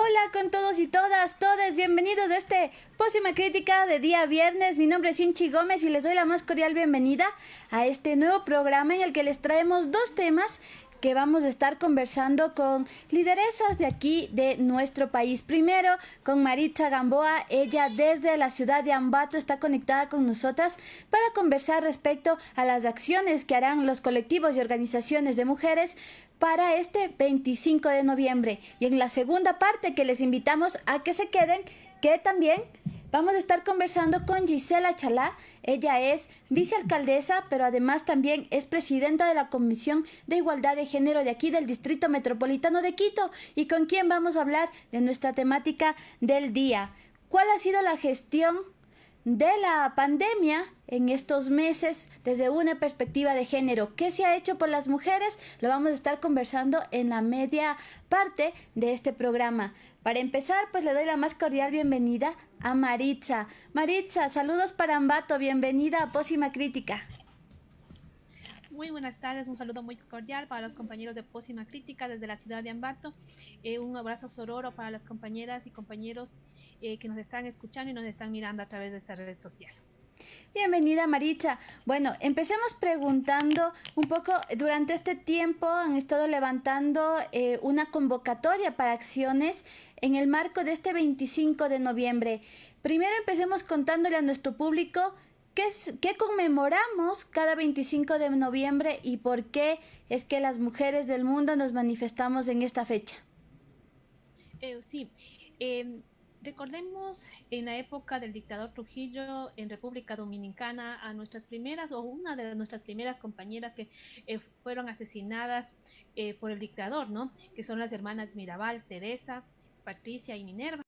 Hola con todos y todas, todes, bienvenidos a este Pócima Crítica de día viernes. Mi nombre es Inchi Gómez y les doy la más cordial bienvenida a este nuevo programa en el que les traemos dos temas que vamos a estar conversando con lideresas de aquí, de nuestro país. Primero, con Maritza Gamboa. Ella desde la ciudad de Ambato está conectada con nosotras para conversar respecto a las acciones que harán los colectivos y organizaciones de mujeres para este 25 de noviembre. Y en la segunda parte, que les invitamos a que se queden, que también vamos a estar conversando con Gisela Chalá. Ella es vicealcaldesa, pero además también es presidenta de la Comisión de Igualdad de Género de aquí del Distrito Metropolitano de Quito, y con quien vamos a hablar de nuestra temática del día. ¿Cuál ha sido la gestión de la pandemia en estos meses desde una perspectiva de género? ¿Qué se ha hecho por las mujeres? Lo vamos a estar conversando en la media parte de este programa. Para empezar, pues le doy la más cordial bienvenida a Maritza. Maritza, saludos para Ambato, bienvenida a Pócima Crítica. Muy buenas tardes, un saludo muy cordial para los compañeros de Pócima Crítica desde la ciudad de Ambato. Un abrazo sororo para las compañeras y compañeros que nos están escuchando y nos están mirando a través de esta red social. Bienvenida, Maritza. Bueno, empecemos preguntando un poco. Durante este tiempo han estado levantando una convocatoria para acciones en el marco de este 25 de noviembre. Primero empecemos contándole a nuestro público qué conmemoramos cada 25 de noviembre y por qué es que las mujeres del mundo nos manifestamos en esta fecha. Sí, recordemos en la época del dictador Trujillo en República Dominicana a nuestras primeras o una de nuestras primeras compañeras que fueron asesinadas por el dictador, ¿no? Que son las hermanas Mirabal, Teresa, Patricia y Minerva,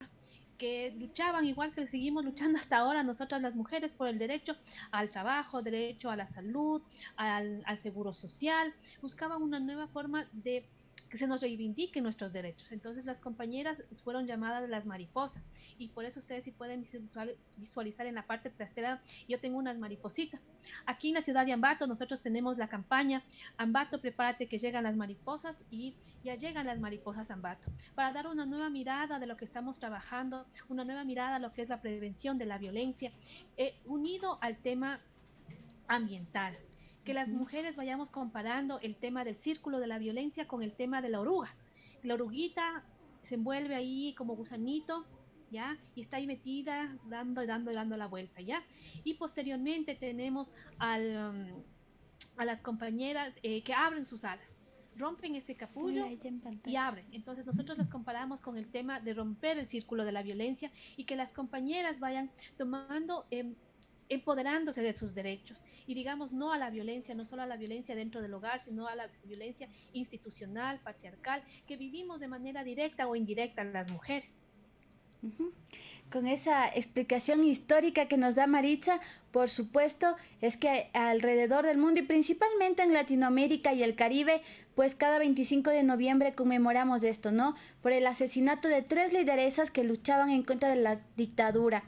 que luchaban igual que seguimos luchando hasta ahora nosotras las mujeres por el derecho al trabajo, derecho a la salud, al seguro social. Buscaban una nueva forma de que se nos reivindiquen nuestros derechos. Entonces las compañeras fueron llamadas las mariposas, y por eso ustedes sí pueden visualizar en la parte trasera, yo tengo unas maripositas. Aquí en la ciudad de Ambato nosotros tenemos la campaña Ambato, prepárate que llegan las mariposas, y ya llegan las mariposas a Ambato, para dar una nueva mirada de lo que estamos trabajando, una nueva mirada a lo que es la prevención de la violencia, unido al tema ambiental, que las mujeres vayamos comparando el tema del círculo de la violencia con el tema de la oruga. La oruguita se envuelve ahí como gusanito, ¿ya? Y está ahí metida, dando y dando y dando la vuelta, ¿ya? Y posteriormente tenemos a las compañeras que abren sus alas, rompen ese capullo y abren. Entonces nosotros las comparamos con el tema de romper el círculo de la violencia, y que las compañeras vayan tomando empoderándose de sus derechos, y digamos no a la violencia, no solo a la violencia dentro del hogar, sino a la violencia institucional, patriarcal, que vivimos de manera directa o indirecta las mujeres. Ujú. Con esa explicación histórica que nos da Maritza, por supuesto, es que alrededor del mundo y principalmente en Latinoamérica y el Caribe, pues cada 25 de noviembre conmemoramos esto, ¿no? Por el asesinato de tres lideresas que luchaban en contra de la dictadura.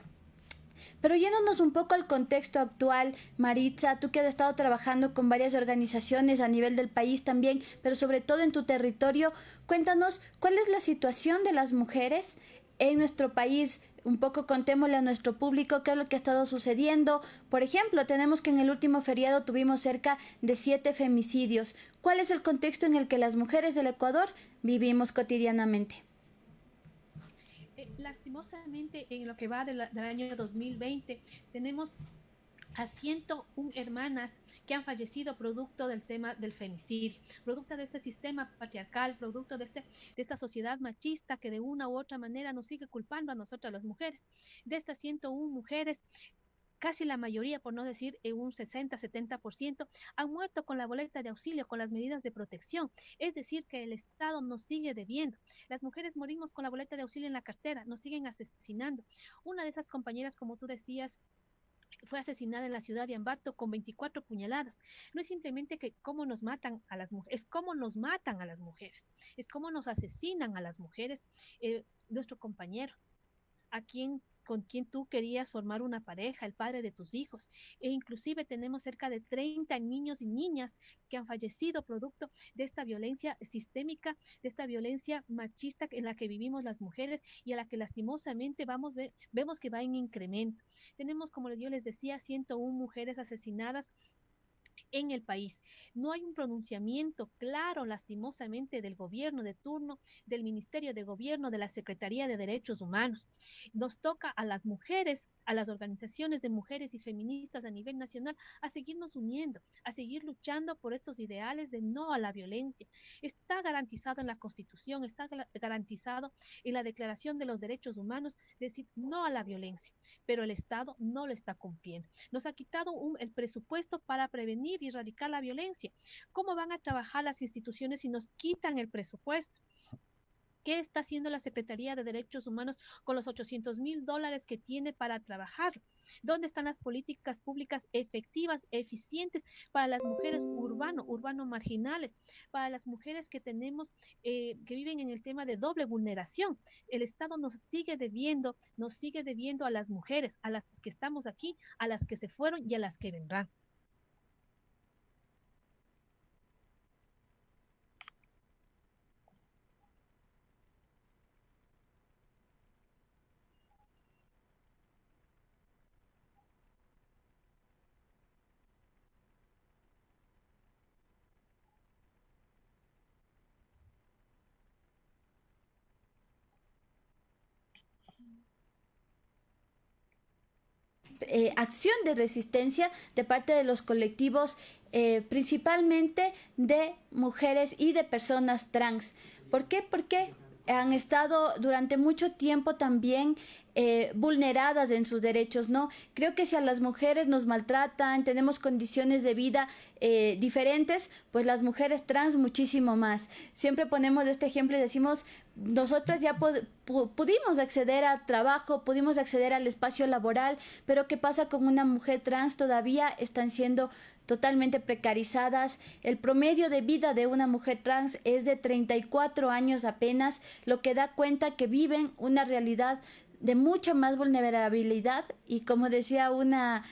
Pero yéndonos un poco al contexto actual, Maritza, tú que has estado trabajando con varias organizaciones a nivel del país también, pero sobre todo en tu territorio, cuéntanos cuál es la situación de las mujeres en nuestro país. Un poco contémosle a nuestro público qué es lo que ha estado sucediendo. Por ejemplo, tenemos que en el último feriado tuvimos cerca de 7 femicidios. ¿Cuál es el contexto en el que las mujeres del Ecuador vivimos cotidianamente? Lastimosamente, en lo que va del año 2020, tenemos a 101 hermanas que han fallecido producto del tema del femicidio, producto de este sistema patriarcal, producto de esta sociedad machista que de una u otra manera nos sigue culpando a nosotras las mujeres. De estas 101 mujeres, casi la mayoría, por no decir un 60-70%, han muerto con la boleta de auxilio, con las medidas de protección. Es decir, que el Estado nos sigue debiendo. Las mujeres morimos con la boleta de auxilio en la cartera, nos siguen asesinando. Una de esas compañeras, como tú decías, fue asesinada en la ciudad de Ambato con 24 puñaladas. No es simplemente que cómo nos matan a las mujeres, es cómo nos matan a las mujeres, es cómo nos asesinan a las mujeres. Nuestro compañero, a quien con quien tú querías formar una pareja, el padre de tus hijos. E inclusive tenemos cerca de 30 niños y niñas que han fallecido producto de esta violencia sistémica, de esta violencia machista en la que vivimos las mujeres y a la que lastimosamente vemos que va en incremento. Tenemos, como yo les decía, 101 mujeres asesinadas en el país. No hay un pronunciamiento claro, lastimosamente, del gobierno de turno, del Ministerio de Gobierno, de la Secretaría de Derechos Humanos. Nos toca a las mujeres, a las organizaciones de mujeres y feministas a nivel nacional, a seguirnos uniendo, a seguir luchando por estos ideales de no a la violencia. Está garantizado en la Constitución, está garantizado en la Declaración de los Derechos Humanos decir no a la violencia, pero el Estado no lo está cumpliendo. Nos ha quitado el presupuesto para prevenir y erradicar la violencia. ¿Cómo van a trabajar las instituciones si nos quitan el presupuesto? ¿Qué está haciendo la Secretaría de Derechos Humanos con los $800,000 que tiene para trabajar? ¿Dónde están las políticas públicas efectivas, eficientes para las mujeres urbano marginales, para las mujeres que tenemos, que viven en el tema de doble vulneración? El Estado nos sigue debiendo a las mujeres, a las que estamos aquí, a las que se fueron y a las que vendrán. Acción de resistencia de parte de los colectivos, principalmente de mujeres y de personas trans. ¿Por qué? Porque han estado durante mucho tiempo también vulneradas en sus derechos, ¿no? Creo que si a las mujeres nos maltratan, tenemos condiciones de vida diferentes, pues las mujeres trans muchísimo más. Siempre ponemos este ejemplo y decimos, nosotras ya pudimos acceder al trabajo, pudimos acceder al espacio laboral, pero ¿qué pasa con una mujer trans? Todavía están siendo totalmente precarizadas. El promedio de vida de una mujer trans es de 34 años apenas, lo que da cuenta que viven una realidad de mucha más vulnerabilidad y como decía una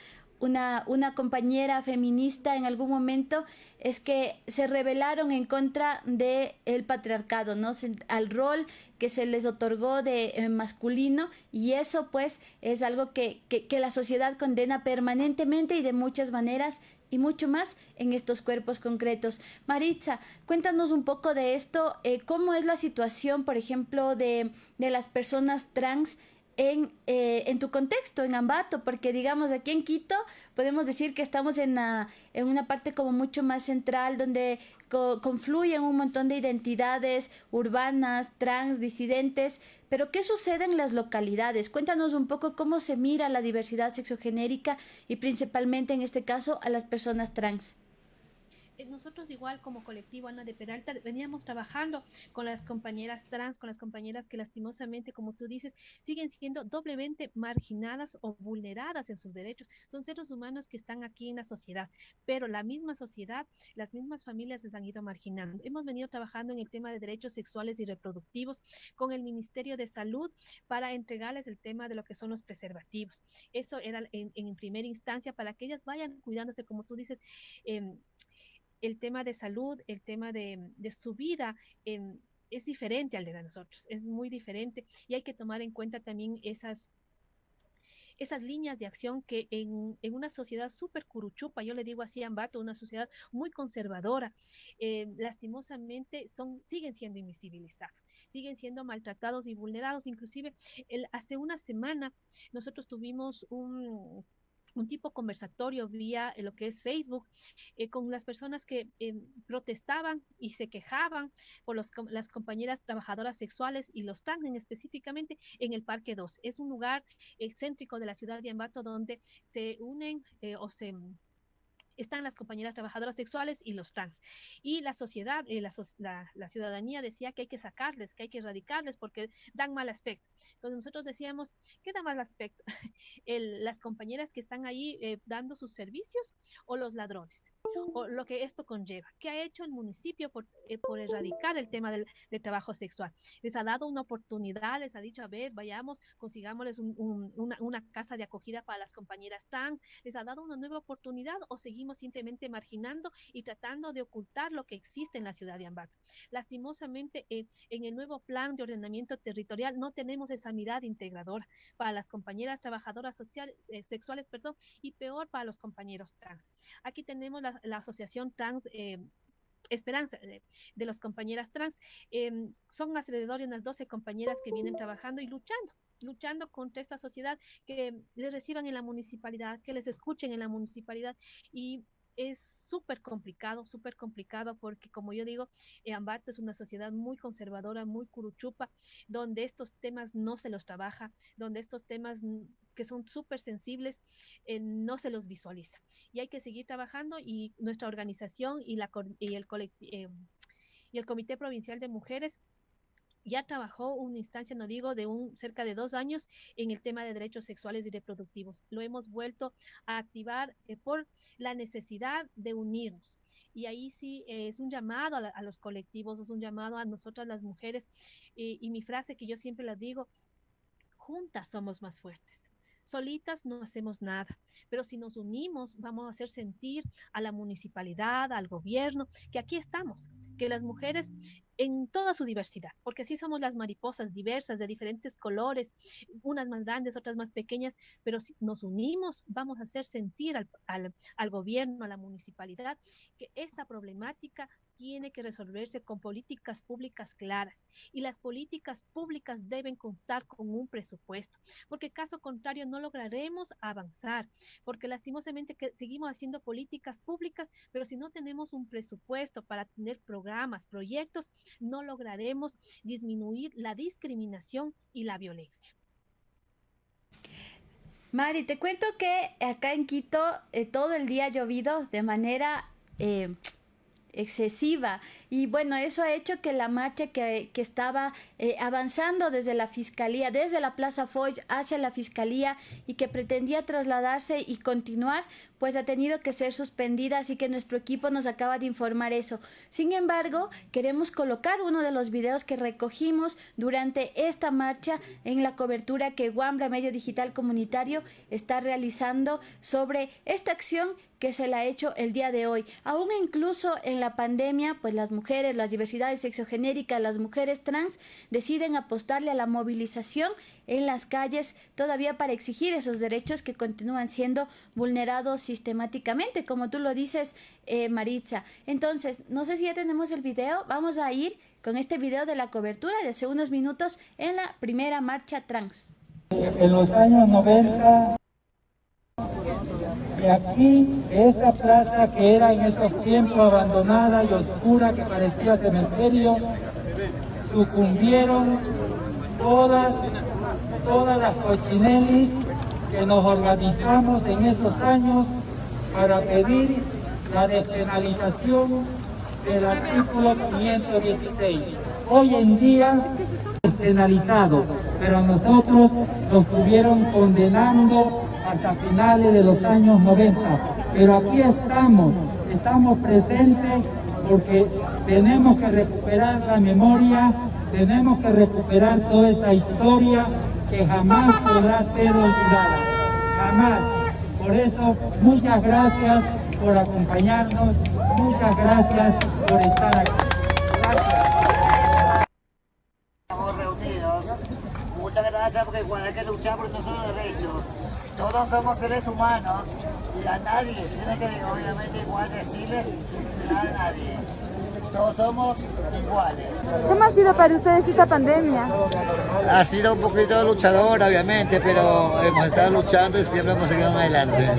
compañera feminista en algún momento, es que se rebelaron en contra del patriarcado, ¿no? Al rol que se les otorgó de masculino y eso pues es algo que la sociedad condena permanentemente y de muchas maneras y mucho más en estos cuerpos concretos. Maritza, cuéntanos un poco de esto, cómo es la situación, por ejemplo, de las personas trans en tu contexto, en Ambato, porque digamos aquí en Quito podemos decir que estamos en una parte como mucho más central donde confluyen un montón de identidades urbanas, trans, disidentes, pero ¿qué sucede en las localidades? Cuéntanos un poco cómo se mira la diversidad sexogenérica y principalmente en este caso a las personas trans. nosotros igual como colectivo Ana de Peralta veníamos trabajando con las compañeras trans, con las compañeras que lastimosamente, como tú dices, siguen siendo doblemente marginadas o vulneradas en sus derechos. Son seres humanos que están aquí en la sociedad, pero la misma sociedad, las mismas familias les han ido marginando. Hemos venido trabajando en el tema de derechos sexuales y reproductivos con el Ministerio de Salud para entregarles el tema de lo que son los preservativos. Eso era en primera instancia para que ellas vayan cuidándose, como tú dices, eh, el tema de salud, el tema de su vida es diferente al de nosotros, es muy diferente y hay que tomar en cuenta también esas líneas de acción que en una sociedad súper curuchupa, yo le digo así a Ambato, una sociedad muy conservadora, lastimosamente siguen siendo invisibilizados, siguen siendo maltratados y vulnerados. Inclusive hace una semana nosotros tuvimos un tipo conversatorio vía lo que es Facebook con las personas que protestaban y se quejaban por las compañeras trabajadoras sexuales y los TAN específicamente en el Parque 2. Es un lugar excéntrico de la ciudad de Ambato donde se unen están las compañeras trabajadoras sexuales y los trans. Y la sociedad, la ciudadanía decía que hay que sacarles, que hay que erradicarles porque dan mal aspecto. Entonces nosotros decíamos, ¿qué da mal aspecto? Las compañeras que están ahí dando sus servicios o los ladrones o lo que esto conlleva. ¿Qué ha hecho el municipio por erradicar el tema del trabajo sexual? Les ha dado una oportunidad, les ha dicho, a ver, vayamos, consigámosles una casa de acogida para las compañeras trans, les ha dado una nueva oportunidad o seguimos simplemente marginando y tratando de ocultar lo que existe en la ciudad de Ambato. Lastimosamente, en el nuevo plan de ordenamiento territorial no tenemos esa mirada integradora para las compañeras trabajadoras sexuales, perdón, y peor para los compañeros trans. Aquí tenemos la asociación trans Esperanza de las compañeras trans. Son alrededor de unas 12 compañeras que vienen trabajando y luchando contra esta sociedad, que les reciban en la municipalidad, que les escuchen en la municipalidad y es súper complicado porque como yo digo, Ambato es una sociedad muy conservadora, muy curuchupa, donde estos temas no se los trabaja, donde estos temas que son súper sensibles no se los visualiza. Y hay que seguir trabajando y nuestra organización y el Comité Provincial de Mujeres ya trabajó una instancia, no digo, de cerca de 2 años en el tema de derechos sexuales y reproductivos. Lo hemos vuelto a activar por la necesidad de unirnos. Y ahí sí es un llamado a los colectivos, es un llamado a nosotras las mujeres. Y mi frase que yo siempre la digo, juntas somos más fuertes. Solitas no hacemos nada, pero si nos unimos vamos a hacer sentir a la municipalidad, al gobierno, que aquí estamos, que las mujeres en toda su diversidad, porque así somos las mariposas diversas, de diferentes colores, unas más grandes, otras más pequeñas, pero si nos unimos vamos a hacer sentir al gobierno, a la municipalidad, que esta problemática tiene que resolverse con políticas públicas claras y las políticas públicas deben constar con un presupuesto, porque caso contrario no lograremos avanzar, porque lastimosamente que seguimos haciendo políticas públicas, pero si no tenemos un presupuesto para tener programas, proyectos, no lograremos disminuir la discriminación y la violencia. Mari, te cuento que acá en Quito todo el día ha llovido de manera excesiva y bueno, eso ha hecho que la marcha que estaba avanzando desde la fiscalía, desde la Plaza Foch hacia la fiscalía y que pretendía trasladarse y continuar, pues ha tenido que ser suspendida, así que nuestro equipo nos acaba de informar eso. Sin embargo, queremos colocar uno de los videos que recogimos durante esta marcha en la cobertura que Wambra Medio Digital Comunitario está realizando sobre esta acción que se la ha hecho el día de hoy. Aún incluso en la pandemia, pues las mujeres, las diversidades sexogenéricas, las mujeres trans deciden apostarle a la movilización en las calles todavía para exigir esos derechos que continúan siendo vulnerados sistemáticamente, como tú lo dices, Maritza. Entonces, no sé si ya tenemos el video, vamos a ir con este video de la cobertura de hace unos minutos en la primera marcha trans. En los años 90, y aquí, esta plaza que era en esos tiempos abandonada y oscura, que parecía cementerio, sucumbieron todas las cochinelis que nos organizamos en esos años para pedir la despenalización del artículo 516. Hoy en día es penalizado, pero a nosotros nos estuvieron condenando hasta finales de los años 90. Pero aquí estamos presentes porque tenemos que recuperar la memoria, tenemos que recuperar toda esa historia que jamás podrá ser olvidada, jamás. Por eso, muchas gracias por acompañarnos, muchas gracias por estar aquí. Gracias. Estamos reunidos. Muchas gracias porque igual hay que luchar por nuestros derechos. Todos somos seres humanos y a nadie tiene que obviamente igual decirles a nadie. Todos somos iguales. ¿Cómo ha sido para ustedes esta pandemia? Ha sido un poquito luchador obviamente, pero hemos estado luchando y siempre hemos seguido adelante.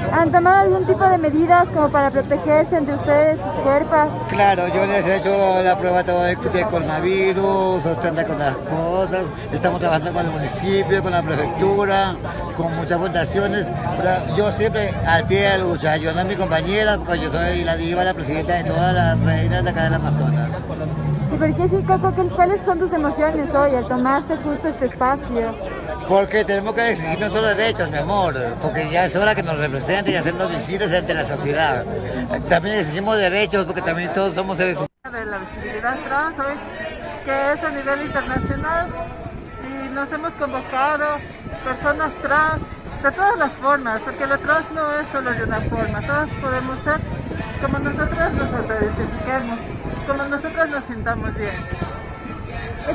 ¿Han tomado algún tipo de medidas como para protegerse entre ustedes, sus cuerpos? Claro, yo les he hecho la prueba todo de coronavirus, ostenta con las cosas, estamos trabajando con el municipio, con la prefectura, con muchas fundaciones, pero yo siempre al pie de la lucha, ayudando a mi compañera, porque yo soy la diva, la presidenta de todas las reinas de acá del Amazonas. ¿Y por qué sí, Coco? ¿Cuáles son tus emociones hoy al tomarse justo este espacio? Porque tenemos que exigir nuestros derechos, mi amor, porque ya es hora que nos representen y hacernos visibles ante la sociedad. También exigimos derechos porque también todos somos seres humanos. De la visibilidad trans hoy, que es a nivel internacional, y nos hemos convocado personas trans de todas las formas, porque lo trans no es solo de una forma, todos podemos ser como nosotras nos autoidentifiquemos, como nosotras nos sintamos bien.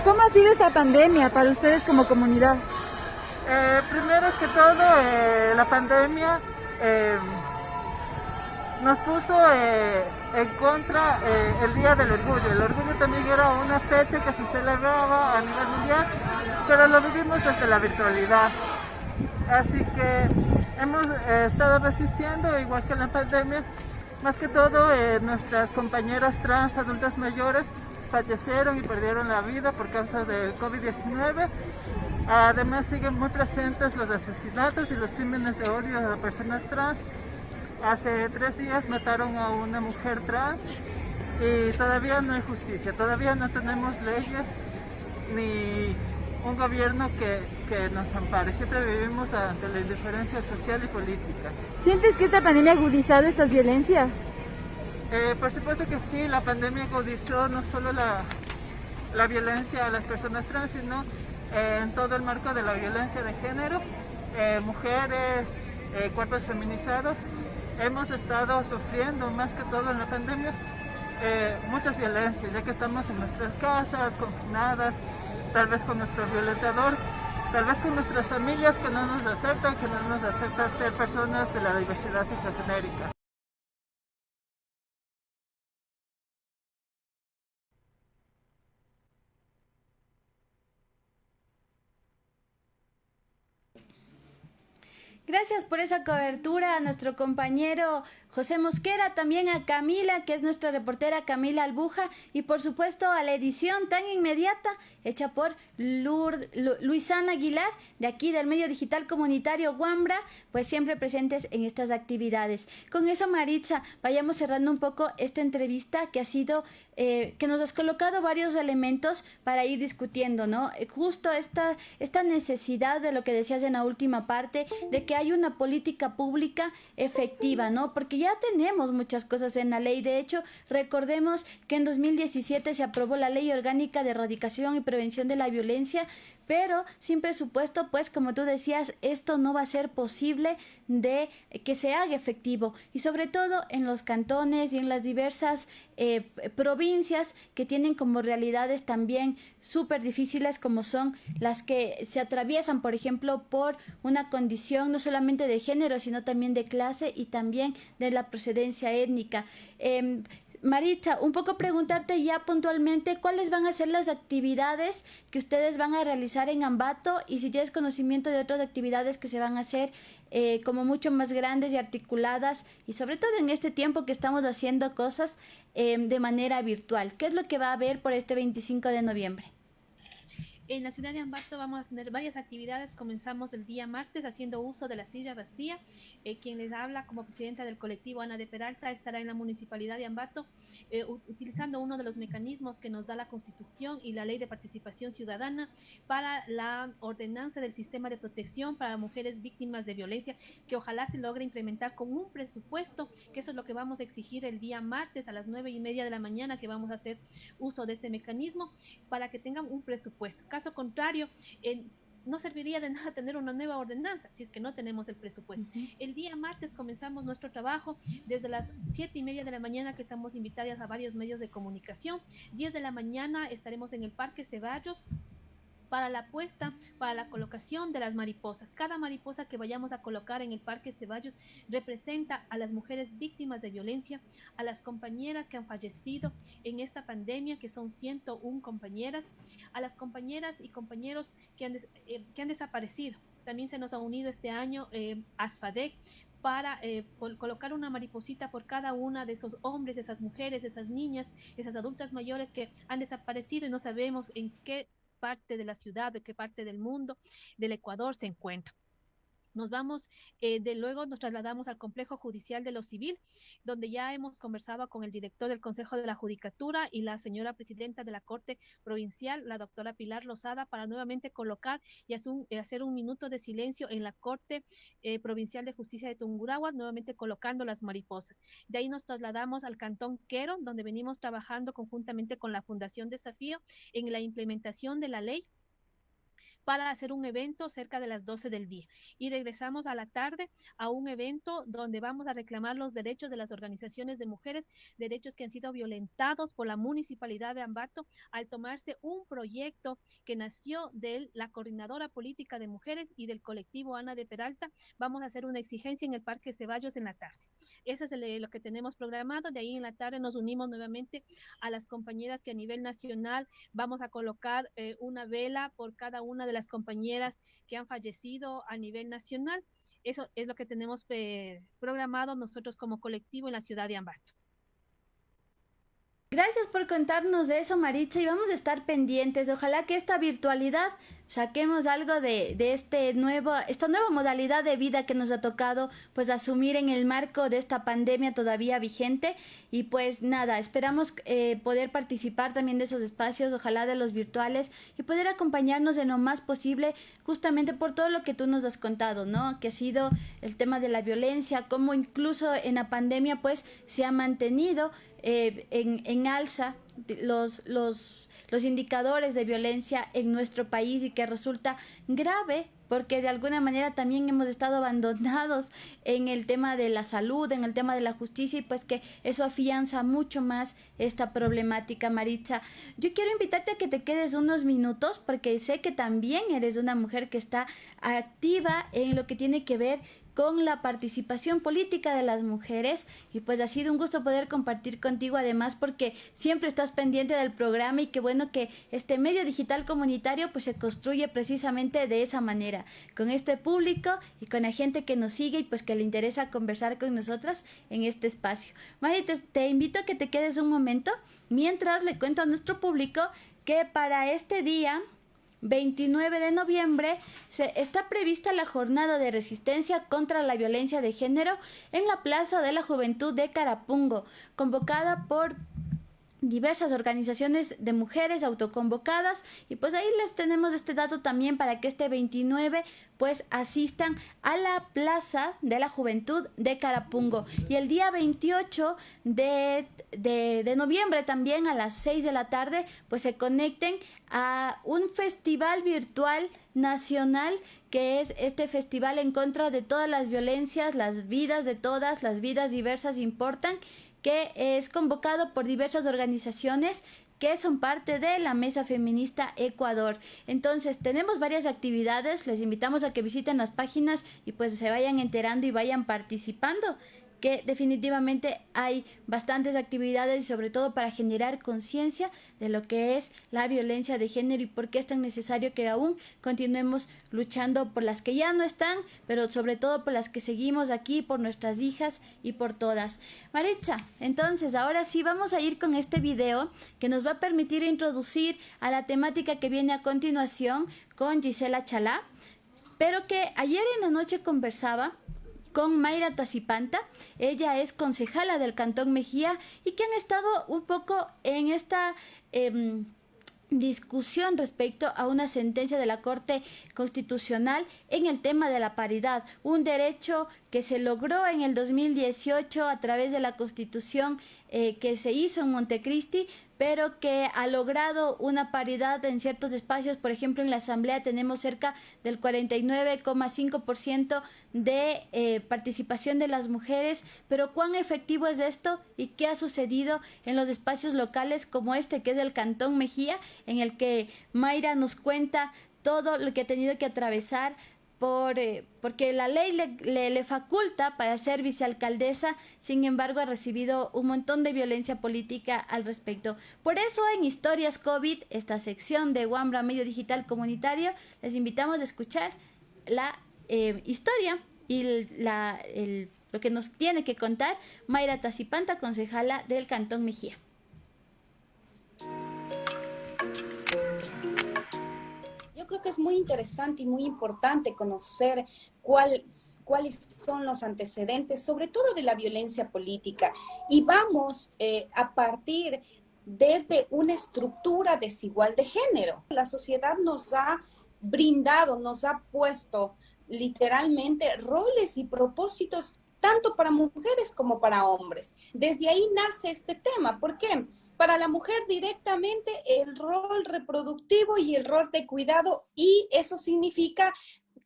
¿Cómo ha sido esta pandemia para ustedes como comunidad? Primero que todo, la pandemia nos puso en contra el Día del Orgullo. El orgullo también era una fecha que se celebraba a nivel mundial, pero lo vivimos desde la virtualidad. Así que hemos estado resistiendo, igual que la pandemia. Más que todo, nuestras compañeras trans adultas mayores fallecieron y perdieron la vida por causa del COVID-19. Además, siguen muy presentes los asesinatos y los crímenes de odio a personas trans. Hace 3 días mataron a una mujer trans y todavía no hay justicia, todavía no tenemos leyes ni un gobierno que nos ampare. Siempre vivimos ante la indiferencia social y política. ¿Sientes que esta pandemia ha agudizado estas violencias? Por supuesto que sí, la pandemia agudizó no solo la violencia a las personas trans, sino en todo el marco de la violencia de género, mujeres, cuerpos feminizados. Hemos estado sufriendo, más que todo en la pandemia, muchas violencias, ya que estamos en nuestras casas, confinadas, tal vez con nuestro violentador, tal vez con nuestras familias que no nos aceptan, ser personas de la diversidad sexogenérica. Gracias por esa cobertura a nuestro compañero José Mosquera, también a Camila, que es nuestra reportera Camila Albuja, y por supuesto a la edición tan inmediata hecha por Luisana Aguilar, de aquí del medio digital comunitario Wambra, pues siempre presentes en estas actividades. Con eso, Maritza, vayamos cerrando un poco esta entrevista que ha sido, que nos has colocado varios elementos para ir discutiendo, ¿no? Justo esta necesidad de lo que decías en la última parte, de que hay una política pública efectiva, ¿no? Porque ya tenemos muchas cosas en la ley. De hecho, recordemos que en 2017 se aprobó la Ley Orgánica de Erradicación y Prevención de la Violencia, pero sin presupuesto, pues como tú decías, esto no va a ser posible de que se haga efectivo, y sobre todo en los cantones y en las diversas provincias que tienen como realidades también súper difíciles, como son las que se atraviesan, por ejemplo, por una condición no solamente de género, sino también de clase y también de la procedencia étnica. Maritza, un poco preguntarte ya puntualmente cuáles van a ser las actividades que ustedes van a realizar en Ambato, y si tienes conocimiento de otras actividades que se van a hacer como mucho más grandes y articuladas, y sobre todo en este tiempo que estamos haciendo cosas de manera virtual. ¿Qué es lo que va a haber por este 25 de noviembre? En la ciudad de Ambato vamos a tener varias actividades. Comenzamos el día martes haciendo uso de la silla vacía. Quien les habla como presidenta del colectivo, Ana de Peralta, estará en la municipalidad de Ambato utilizando uno de los mecanismos que nos da la Constitución y la Ley de Participación Ciudadana para la ordenanza del sistema de protección para mujeres víctimas de violencia, que ojalá se logre implementar con un presupuesto, que eso es lo que vamos a exigir el día martes a las 9:30 de la mañana, que vamos a hacer uso de este mecanismo para que tengan un presupuesto. Caso contrario, no serviría de nada tener una nueva ordenanza si es que no tenemos el presupuesto. El día martes comenzamos nuestro trabajo desde las 7:30 de la mañana, que estamos invitadas a varios medios de comunicación. 10 de la mañana estaremos en el Parque Ceballos para la puesta, para la colocación de las mariposas. Cada mariposa que vayamos a colocar en el Parque Ceballos representa a las mujeres víctimas de violencia, a las compañeras que han fallecido en esta pandemia, que son 101 compañeras, a las compañeras y compañeros que han desaparecido. También se nos ha unido este año ASFADEC para colocar una mariposita por cada una de esos hombres, esas mujeres, esas niñas, esas adultas mayores que han desaparecido y no sabemos en qué parte de la ciudad, de qué parte del mundo, del Ecuador se encuentra. Nos vamos, luego nos trasladamos al complejo judicial de lo civil, donde ya hemos conversado con el director del Consejo de la Judicatura y la señora presidenta de la Corte Provincial, la doctora Pilar Lozada, para nuevamente colocar y hacer un minuto de silencio en la Corte Provincial de Justicia de Tungurahua, nuevamente colocando las mariposas. De ahí nos trasladamos al Cantón Quero, donde venimos trabajando conjuntamente con la Fundación Desafío en la implementación de la ley para hacer un evento cerca de las 12 del día. Y regresamos a la tarde a un evento donde vamos a reclamar los derechos de las organizaciones de mujeres, derechos que han sido violentados por la municipalidad de Ambato al tomarse un proyecto que nació de la coordinadora política de mujeres y del colectivo Ana de Peralta. Vamos a hacer una exigencia en el Parque Ceballos en la tarde. Eso es lo que tenemos programado. De ahí en la tarde nos unimos nuevamente a las compañeras que a nivel nacional vamos a colocar una vela por cada una de las compañeras que han fallecido a nivel nacional. Eso es lo que tenemos programado nosotros como colectivo en la ciudad de Ambato. Gracias por contarnos de eso, Maritza, y vamos a estar pendientes. Ojalá que esta virtualidad saquemos algo de esta nueva modalidad de vida que nos ha tocado pues asumir en el marco de esta pandemia todavía vigente. Y pues nada, esperamos poder participar también de esos espacios, ojalá de los virtuales, y poder acompañarnos en lo más posible, justamente por todo lo que tú nos has contado, ¿no? Que ha sido el tema de la violencia, cómo incluso en la pandemia pues se ha mantenido en alza los indicadores de violencia en nuestro país, y que resulta grave porque de alguna manera también hemos estado abandonados en el tema de la salud, en el tema de la justicia, y pues que eso afianza mucho más esta problemática. Maritza, yo quiero invitarte a que te quedes unos minutos, porque sé que también eres una mujer que está activa en lo que tiene que ver con la participación política de las mujeres, y pues ha sido un gusto poder compartir contigo, además porque siempre estás pendiente del programa, y qué bueno que este medio digital comunitario pues se construye precisamente de esa manera, con este público y con la gente que nos sigue y pues que le interesa conversar con nosotras en este espacio. Mari, te invito a que te quedes un momento mientras le cuento a nuestro público que para este día 29 de noviembre está prevista la jornada de resistencia contra la violencia de género en la Plaza de la Juventud de Carapungo, convocada por diversas organizaciones de mujeres autoconvocadas, y pues ahí les tenemos este dato también para que este 29 pues asistan a la Plaza de la Juventud de Carapungo, y el día 28 de noviembre también a las 6 de la tarde pues se conecten a un festival virtual nacional, que es este festival en contra de todas las violencias. Las vidas de todas, las vidas diversas importan, que es convocado por diversas organizaciones que son parte de la Mesa Feminista Ecuador. Entonces tenemos varias actividades, les invitamos a que visiten las páginas y pues se vayan enterando y vayan participando. que definitivamente hay bastantes actividades y sobre todo para generar conciencia de lo que es la violencia de género y por qué es tan necesario que aún continuemos luchando por las que ya no están, pero sobre todo por las que seguimos aquí, por nuestras hijas y por todas. Maritza, entonces ahora sí vamos a ir con este video que nos va a permitir introducir a la temática que viene a continuación con Gisela Chalá, pero que ayer en la noche conversaba con Mayra Tasipanta. Ella es concejala del Cantón Mejía y que han estado un poco en esta discusión respecto a una sentencia de la Corte Constitucional en el tema de la paridad, un derecho que se logró en el 2018 a través de la Constitución que se hizo en Montecristi, pero que ha logrado una paridad en ciertos espacios. Por ejemplo, en la Asamblea tenemos cerca del 49,5% de participación de las mujeres, pero ¿cuán efectivo es esto y qué ha sucedido en los espacios locales como este, que es el Cantón Mejía, en el que Mayra nos cuenta todo lo que ha tenido que atravesar porque la ley le faculta para ser vicealcaldesa? Sin embargo, ha recibido un montón de violencia política al respecto. Por eso, en Historias COVID, esta sección de Wambra Medio Digital Comunitario, les invitamos a escuchar la historia y lo que nos tiene que contar Mayra Tasipanta, concejala del Cantón Mejía. Yo creo que es muy interesante y muy importante conocer cuáles son los antecedentes, sobre todo de la violencia política. Y vamos a partir desde una estructura desigual de género. La sociedad nos ha brindado, nos ha puesto literalmente roles y propósitos tanto para mujeres como para hombres. Desde ahí nace este tema. ¿Por qué? Para la mujer directamente el rol reproductivo y el rol de cuidado, y eso significa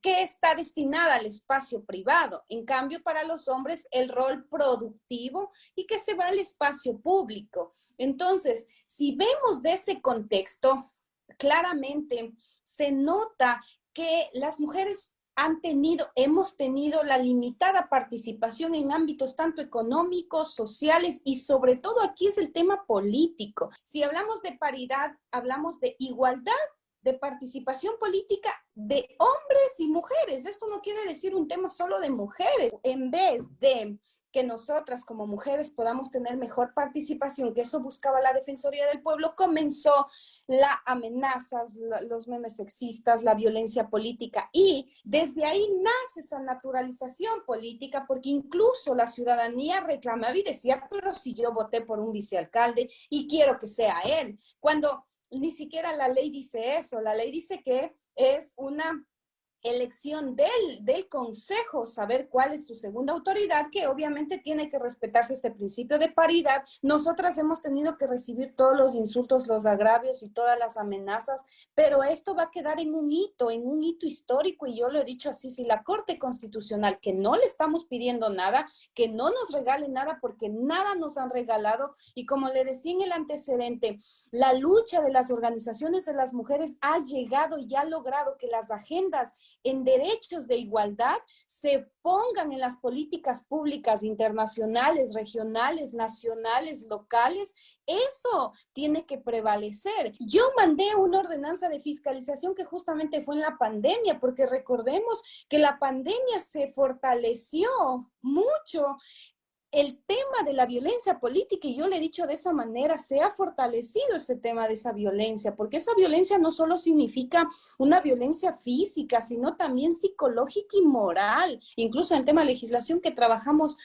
que está destinada al espacio privado. En cambio, para los hombres el rol productivo y que se va al espacio público. Entonces, si vemos de ese contexto, claramente se nota que las mujeres hemos tenido la limitada participación en ámbitos tanto económicos, sociales y sobre todo aquí es el tema político. Si hablamos de paridad, hablamos de igualdad de participación política de hombres y mujeres. Esto no quiere decir un tema solo de mujeres. En vez de que nosotras como mujeres podamos tener mejor participación, que eso buscaba la Defensoría del Pueblo, comenzó las amenazas, los memes sexistas, la violencia política, y desde ahí nace esa naturalización política, porque incluso la ciudadanía reclamaba y decía, pero si yo voté por un vicealcalde y quiero que sea él, cuando ni siquiera la ley dice eso. La ley dice que es una elección del consejo, saber cuál es su segunda autoridad, que obviamente tiene que respetarse este principio de paridad. Nosotras hemos tenido que recibir todos los insultos, los agravios y todas las amenazas, pero esto va a quedar en un hito histórico, y yo lo he dicho así: si la Corte Constitucional, que no le estamos pidiendo nada, que no nos regale nada, porque nada nos han regalado, y como le decía en el antecedente, la lucha de las organizaciones de las mujeres ha llegado y ha logrado que las agendas en derechos de igualdad se pongan en las políticas públicas internacionales, regionales, nacionales, locales. Eso tiene que prevalecer. Yo mandé una ordenanza de fiscalización que justamente fue en la pandemia, porque recordemos que la pandemia se fortaleció mucho el tema de la violencia política, y yo le he dicho de esa manera, se ha fortalecido ese tema de esa violencia, porque esa violencia no solo significa una violencia física, sino también psicológica y moral, incluso en tema de legislación que trabajamos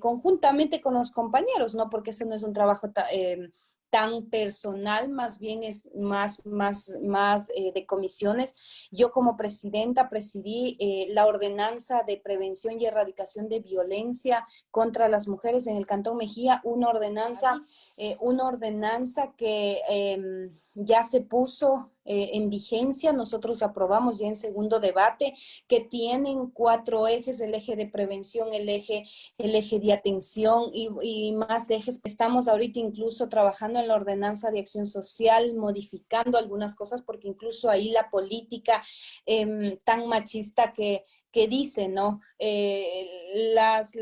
conjuntamente con los compañeros, ¿no? Porque eso no es un trabajo tan personal, más bien es más de comisiones. Yo como presidenta presidí la ordenanza de prevención y erradicación de violencia contra las mujeres en el Cantón Mejía, una ordenanza que ya se puso en vigencia. Nosotros aprobamos ya en segundo debate que tienen 4 ejes: el eje de prevención, el eje de atención y más ejes. Estamos ahorita incluso trabajando en la ordenanza de acción social, modificando algunas cosas, porque incluso ahí la política tan machista que dice, ¿no? Las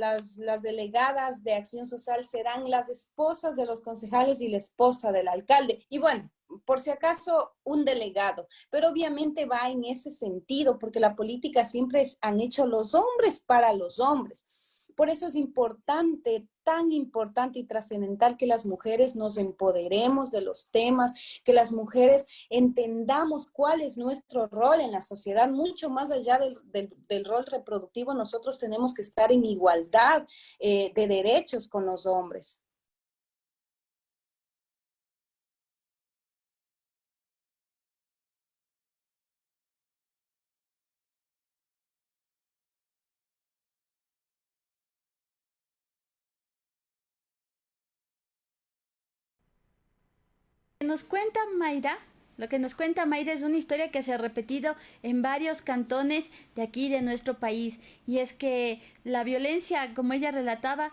delegadas de acción social serán las esposas de los concejales y la esposa del alcalde. Y bueno, por si acaso, un delegado, pero obviamente va en ese sentido, porque la política siempre han hecho los hombres para los hombres. Por eso es importante, tan importante y trascendental, que las mujeres nos empoderemos de los temas, que las mujeres entendamos cuál es nuestro rol en la sociedad, mucho más allá del rol reproductivo. Nosotros tenemos que estar en igualdad de derechos con los hombres. Nos cuenta Mayra, lo que nos cuenta Mayra es una historia que se ha repetido en varios cantones de aquí, de nuestro país, y es que la violencia, como ella relataba,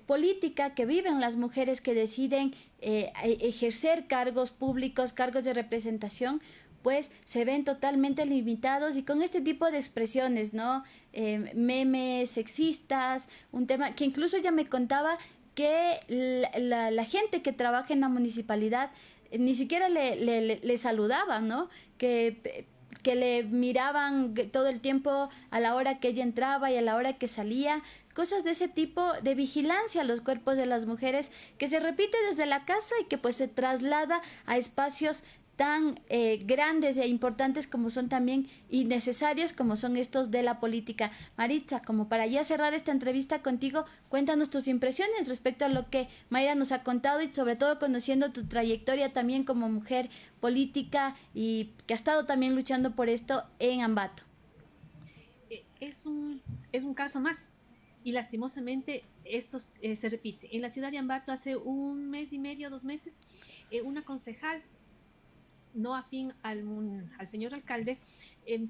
política que viven las mujeres que deciden ejercer cargos públicos, cargos de representación, pues se ven totalmente limitados, y con este tipo de expresiones, ¿no? Memes sexistas, un tema que incluso ella me contaba que la gente que trabaja en la municipalidad ni siquiera le saludaban, ¿no? Que le miraban todo el tiempo a la hora que ella entraba y a la hora que salía. Cosas de ese tipo de vigilancia a los cuerpos de las mujeres que se repite desde la casa y que pues se traslada a espacios tan grandes e importantes como son también, y necesarios como son estos de la política. Maritza, como para ya cerrar esta entrevista contigo, cuéntanos tus impresiones respecto a lo que Mayra nos ha contado, y sobre todo conociendo tu trayectoria también como mujer política y que ha estado también luchando por esto en Ambato. Es un caso más. Y lastimosamente esto se repite. En la ciudad de Ambato hace un mes y medio, 2 meses, una concejal no afín al señor alcalde,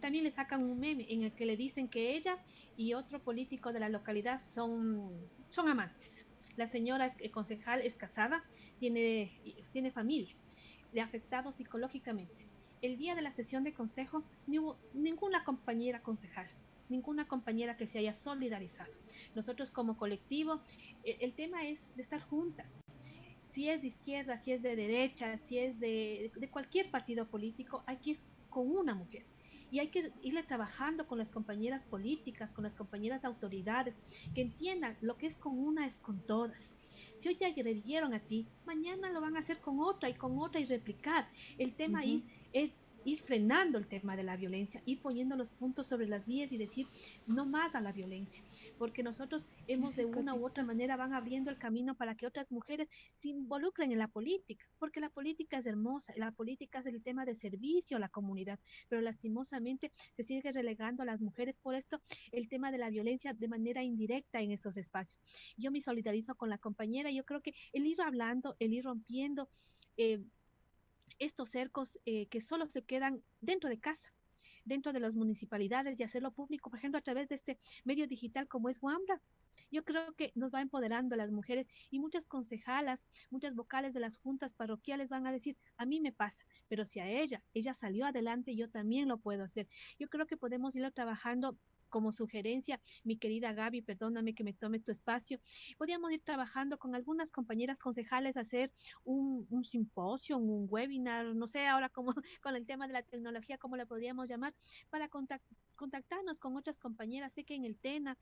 también le sacan un meme en el que le dicen que ella y otro político de la localidad son amantes. La señora concejal es casada, tiene familia, le ha afectado psicológicamente. El día de la sesión de consejo no hubo ninguna compañera concejal, ninguna compañera que se haya solidarizado. Nosotros como colectivo, el tema es de estar juntas, si es de izquierda, si es de derecha, si es de cualquier partido político, hay que ir con una mujer. Y hay que irle trabajando con las compañeras políticas, con las compañeras autoridades, que entiendan lo que es con una es con todas. Si hoy te agredieron a ti, mañana lo van a hacer con otra y replicar. El tema es ir frenando el tema de la violencia, ir poniendo los puntos sobre las vías y decir no más a la violencia, porque nosotros hemos de una u otra manera van abriendo el camino para que otras mujeres se involucren en la política, porque la política es hermosa, la política es el tema de servicio a la comunidad, pero lastimosamente se sigue relegando a las mujeres por esto el tema de la violencia de manera indirecta en estos espacios. Yo me solidarizo con la compañera, yo creo que el ir hablando, el ir rompiendo eh, estos cercos que solo se quedan dentro de casa, dentro de las municipalidades, y hacerlo público, por ejemplo, a través de este medio digital como es Wambra. Yo creo que nos va empoderando a las mujeres, y muchas concejalas, muchas vocales de las juntas parroquiales van a decir, a mí me pasa, pero si a ella salió adelante, yo también lo puedo hacer. Yo creo que podemos ir trabajando como sugerencia, mi querida Gaby, perdóname que me tome tu espacio, podríamos ir trabajando con algunas compañeras concejales, hacer un simposio, un webinar, no sé ahora cómo, con el tema de la tecnología, cómo la podríamos llamar, para contactarnos con otras compañeras. Sé que en el TENA,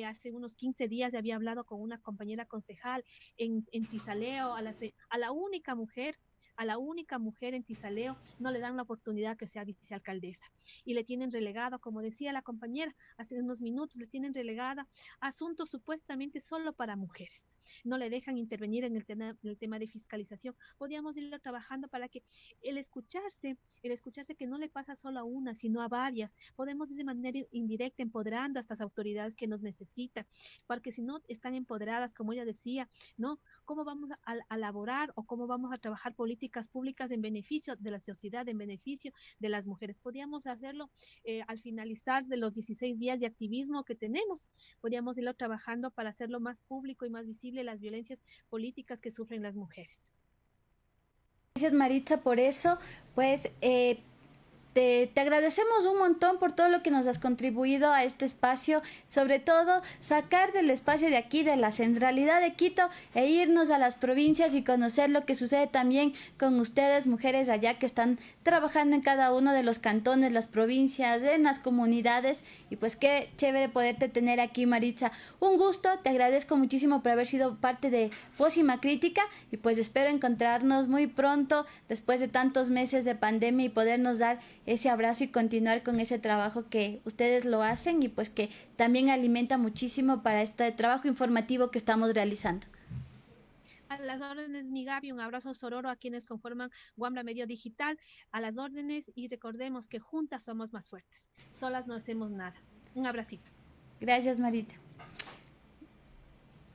hace unos 15 días ya había hablado con una compañera concejal en Tizaleo, a la única mujer. A la única mujer en Tizaleo no le dan la oportunidad que sea vicealcaldesa, y le tienen relegado, como decía la compañera hace unos minutos, le tienen relegada asuntos supuestamente solo para mujeres. No le dejan intervenir en el tema de fiscalización. Podríamos ir trabajando para que el escucharse que no le pasa solo a una, sino a varias. Podemos de manera indirecta empoderando a estas autoridades que nos necesitan, porque si no están empoderadas, como ella decía, ¿no? ¿Cómo vamos a laborar o cómo vamos a trabajar políticamente políticas públicas en beneficio de la sociedad, en beneficio de las mujeres. Podríamos hacerlo al finalizar de los 16 días de activismo que tenemos, podríamos irlo trabajando para hacerlo más público y más visible las violencias políticas que sufren las mujeres. Gracias, Maritza, por eso. Pues te agradecemos un montón por todo lo que nos has contribuido a este espacio, sobre todo sacar del espacio de aquí, de la centralidad de Quito, e irnos a las provincias y conocer lo que sucede también con ustedes, mujeres allá que están trabajando en cada uno de los cantones, las provincias, en las comunidades, y pues qué chévere poderte tener aquí, Maritza. Un gusto, te agradezco muchísimo por haber sido parte de Pósima Crítica, y pues espero encontrarnos muy pronto, después de tantos meses de pandemia, y podernos dar ese abrazo y continuar con ese trabajo que ustedes lo hacen y pues que también alimenta muchísimo para este trabajo informativo que estamos realizando. A las órdenes, mi Gaby, un abrazo sororo a quienes conforman Wambra Medio Digital, a las órdenes, y recordemos que juntas somos más fuertes, solas no hacemos nada. Un abracito. Gracias, Marita.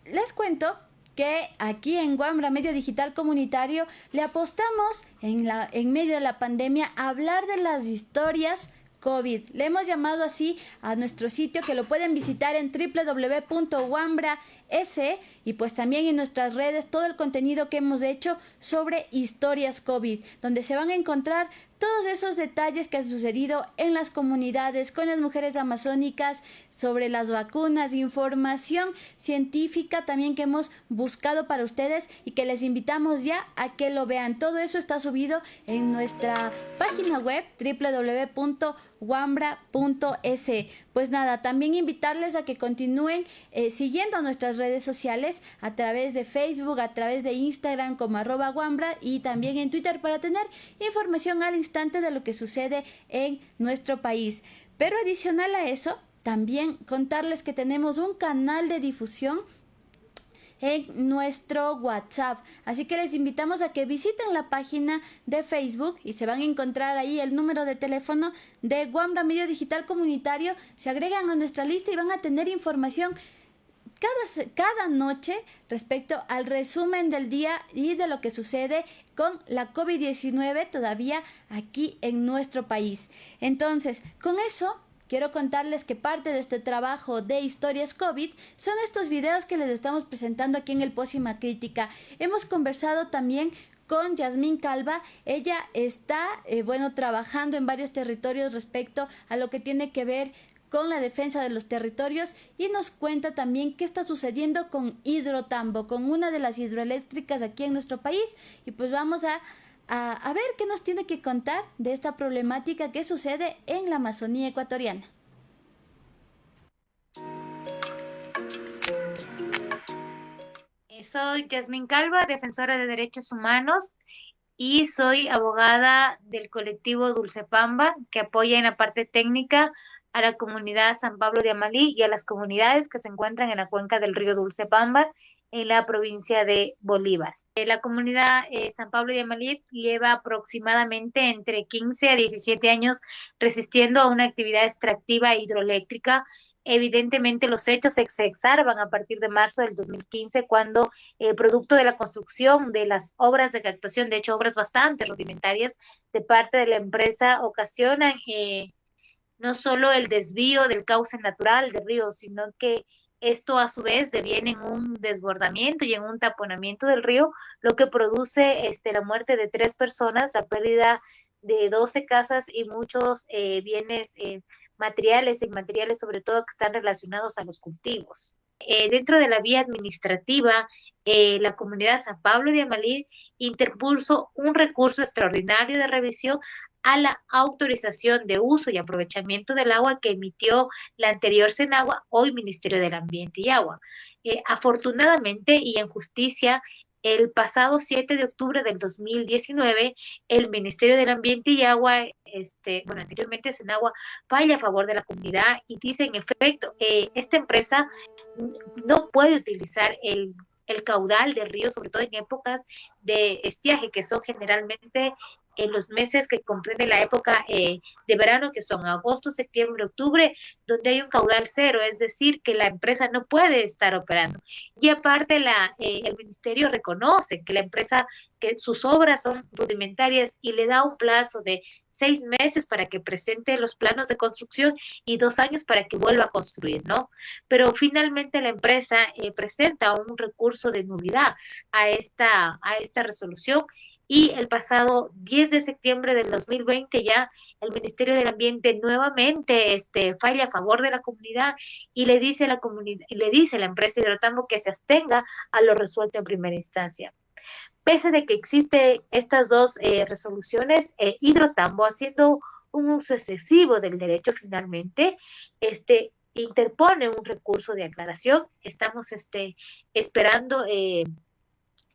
Les cuento que aquí en Wambra Medio Digital Comunitario le apostamos en medio de la pandemia a hablar de las historias COVID. Le hemos llamado así a nuestro sitio, que lo pueden visitar en www.wambra.es, y pues también en nuestras redes todo el contenido que hemos hecho sobre historias COVID, donde se van a encontrar todos esos detalles que han sucedido en las comunidades con las mujeres amazónicas, sobre las vacunas, información científica también que hemos buscado para ustedes y que les invitamos ya a que lo vean. Todo eso está subido en nuestra página web www.wambra.es. Pues nada, también invitarles a que continúen siguiendo nuestras redes sociales a través de Facebook, a través de Instagram como @Wambra, y también en Twitter para tener información al instante de lo que sucede en nuestro país. Pero adicional a eso, también contarles que tenemos un canal de difusión en nuestro WhatsApp, así que les invitamos a que visiten la página de Facebook y se van a encontrar ahí el número de teléfono de Wambra Medio Digital Comunitario. Se agregan a nuestra lista y van a tener información cada noche respecto al resumen del día y de lo que sucede con la COVID-19 todavía aquí en nuestro país. Entonces, con eso quiero contarles que parte de este trabajo de historias COVID son estos videos que les estamos presentando aquí en el Pósima Crítica. Hemos conversado también con Yasmín Calva. Ella está trabajando en varios territorios respecto a lo que tiene que ver con la defensa de los territorios, y nos cuenta también qué está sucediendo con Hidrotambo, con una de las hidroeléctricas aquí en nuestro país, y pues vamos a ver qué nos tiene que contar de esta problemática que sucede en la Amazonía ecuatoriana. Soy Yasmín Calva, defensora de derechos humanos, y soy abogada del colectivo Dulce Pamba, que apoya en la parte técnica a la comunidad San Pablo de Amalí y a las comunidades que se encuentran en la cuenca del río Dulce Pamba, en la provincia de Bolívar. La comunidad San Pablo de Amalí lleva aproximadamente entre 15 a 17 años resistiendo a una actividad extractiva hidroeléctrica. Evidentemente los hechos se exacerban a partir de marzo del 2015, cuando producto de la construcción de las obras de captación, de hecho obras bastante rudimentarias de parte de la empresa, ocasionan no solo el desvío del cauce natural del río, sino que esto a su vez deviene en un desbordamiento y en un taponamiento del río, lo que produce la muerte de 3 personas, la pérdida de 12 casas y muchos bienes materiales e inmateriales, sobre todo que están relacionados a los cultivos. Dentro de la vía administrativa, la comunidad San Pablo de Amalí interpuso un recurso extraordinario de revisión a la autorización de uso y aprovechamiento del agua que emitió la anterior Senagua, hoy Ministerio del Ambiente y Agua. Afortunadamente y en justicia, el pasado 7 de octubre del 2019, el Ministerio del Ambiente y Agua, anteriormente Senagua, falla a favor de la comunidad y dice en efecto, esta empresa no puede utilizar el caudal del río, sobre todo en épocas de estiaje, que son generalmente en los meses que comprende la época de verano, que son agosto, septiembre, octubre, donde hay un caudal cero, es decir, que la empresa no puede estar operando. Y aparte el ministerio reconoce que la empresa, que sus obras son rudimentarias y le da un plazo de 6 meses para que presente los planos de construcción y 2 años para que vuelva a construir, ¿no? Pero finalmente la empresa presenta un recurso de nulidad a esta resolución, y el pasado 10 de septiembre del 2020 ya el Ministerio del Ambiente nuevamente falla a favor de la comunidad y le dice a la comunidad, le dice a la empresa Hidrotambo que se abstenga a lo resuelto en primera instancia. Pese de que existen estas dos resoluciones, Hidrotambo, haciendo un uso excesivo del derecho, finalmente interpone un recurso de aclaración. Estamos esperando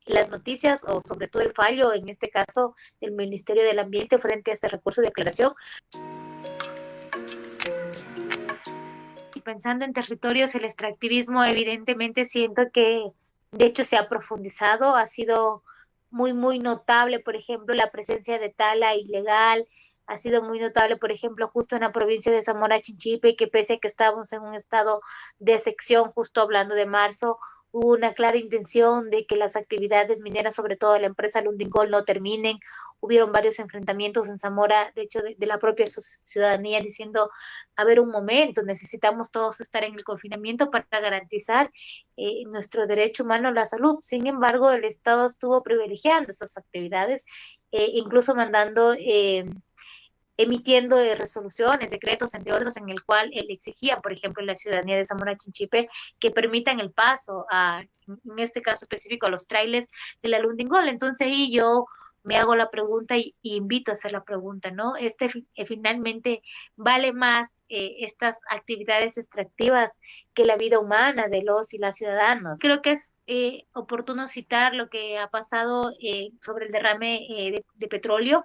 las noticias, o sobre todo el fallo, en este caso del Ministerio del Ambiente, frente a este recurso de aclaración. Y pensando en territorios, el extractivismo evidentemente siento que de hecho se ha profundizado, ha sido muy, muy notable, por ejemplo, la presencia de tala ilegal, ha sido muy notable, por ejemplo, justo en la provincia de Zamora Chinchipe, que pese a que estábamos en un estado de sección, justo hablando de marzo, hubo una clara intención de que las actividades mineras, sobre todo de la empresa Lundin Gold, no terminen. Hubieron varios enfrentamientos en Zamora, de hecho, de la propia ciudadanía, diciendo, a ver, un momento, necesitamos todos estar en el confinamiento para garantizar nuestro derecho humano a la salud. Sin embargo, el Estado estuvo privilegiando esas actividades, incluso mandando emitiendo resoluciones, decretos, entre otros, en el cual él exigía, por ejemplo, a la ciudadanía de Zamora Chinchipe que permitan el paso en este caso específico, a los trailers de la Lundin Gold. Entonces ahí yo me hago la pregunta y invito a hacer la pregunta, ¿no? Finalmente vale más estas actividades extractivas que la vida humana de los y las ciudadanos. Creo que es oportuno citar lo que ha pasado sobre el derrame de petróleo,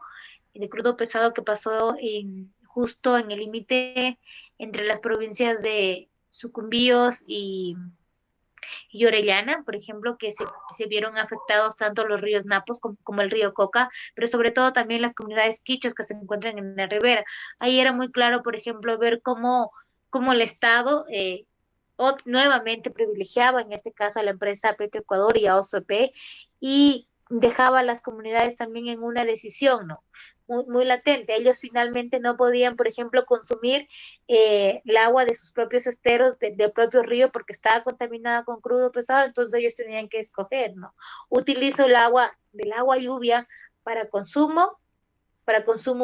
de crudo pesado, que pasó justo en el límite entre las provincias de Sucumbíos y Orellana, por ejemplo, que se vieron afectados tanto los ríos Napos como el río Coca, pero sobre todo también las comunidades quichos que se encuentran en la ribera. Ahí era muy claro, por ejemplo, ver cómo el Estado nuevamente privilegiaba, en este caso, a la empresa Petroecuador y a OCP, y dejaba a las comunidades también en una decisión, ¿no? Muy, muy latente. Ellos finalmente no podían, por ejemplo, consumir el agua de sus propios esteros, del propio río, porque estaba contaminada con crudo pesado, entonces ellos tenían que escoger, ¿no? Utilizo el agua lluvia para consumo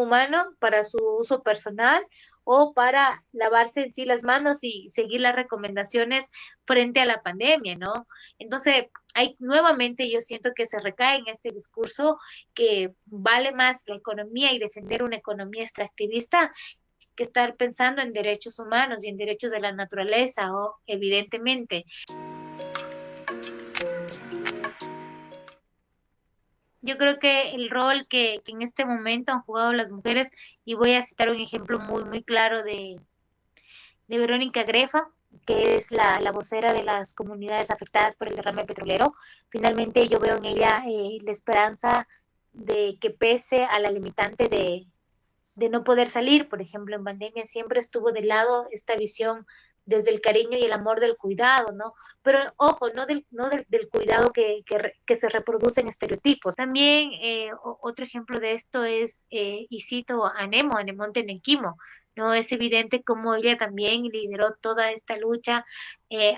humano, para su uso personal, o para lavarse en sí las manos y seguir las recomendaciones frente a la pandemia, ¿no? Entonces, nuevamente yo siento que se recae en este discurso que vale más la economía y defender una economía extractivista que estar pensando en derechos humanos y en derechos de la naturaleza, o evidentemente. Yo creo que el rol que en este momento han jugado las mujeres, y voy a citar un ejemplo muy, muy claro de Verónica Grefa, que es la vocera de las comunidades afectadas por el derrame petrolero. Finalmente yo veo en ella la esperanza de que, pese a la limitante de no poder salir, por ejemplo, en pandemia, siempre estuvo de lado esta visión desde el cariño y el amor del cuidado, ¿no? Pero ojo, no del cuidado que se reproduce en estereotipos. También otro ejemplo de esto es, y cito a Nemonte Nenquimo, ¿no? Es evidente cómo ella también lideró toda esta lucha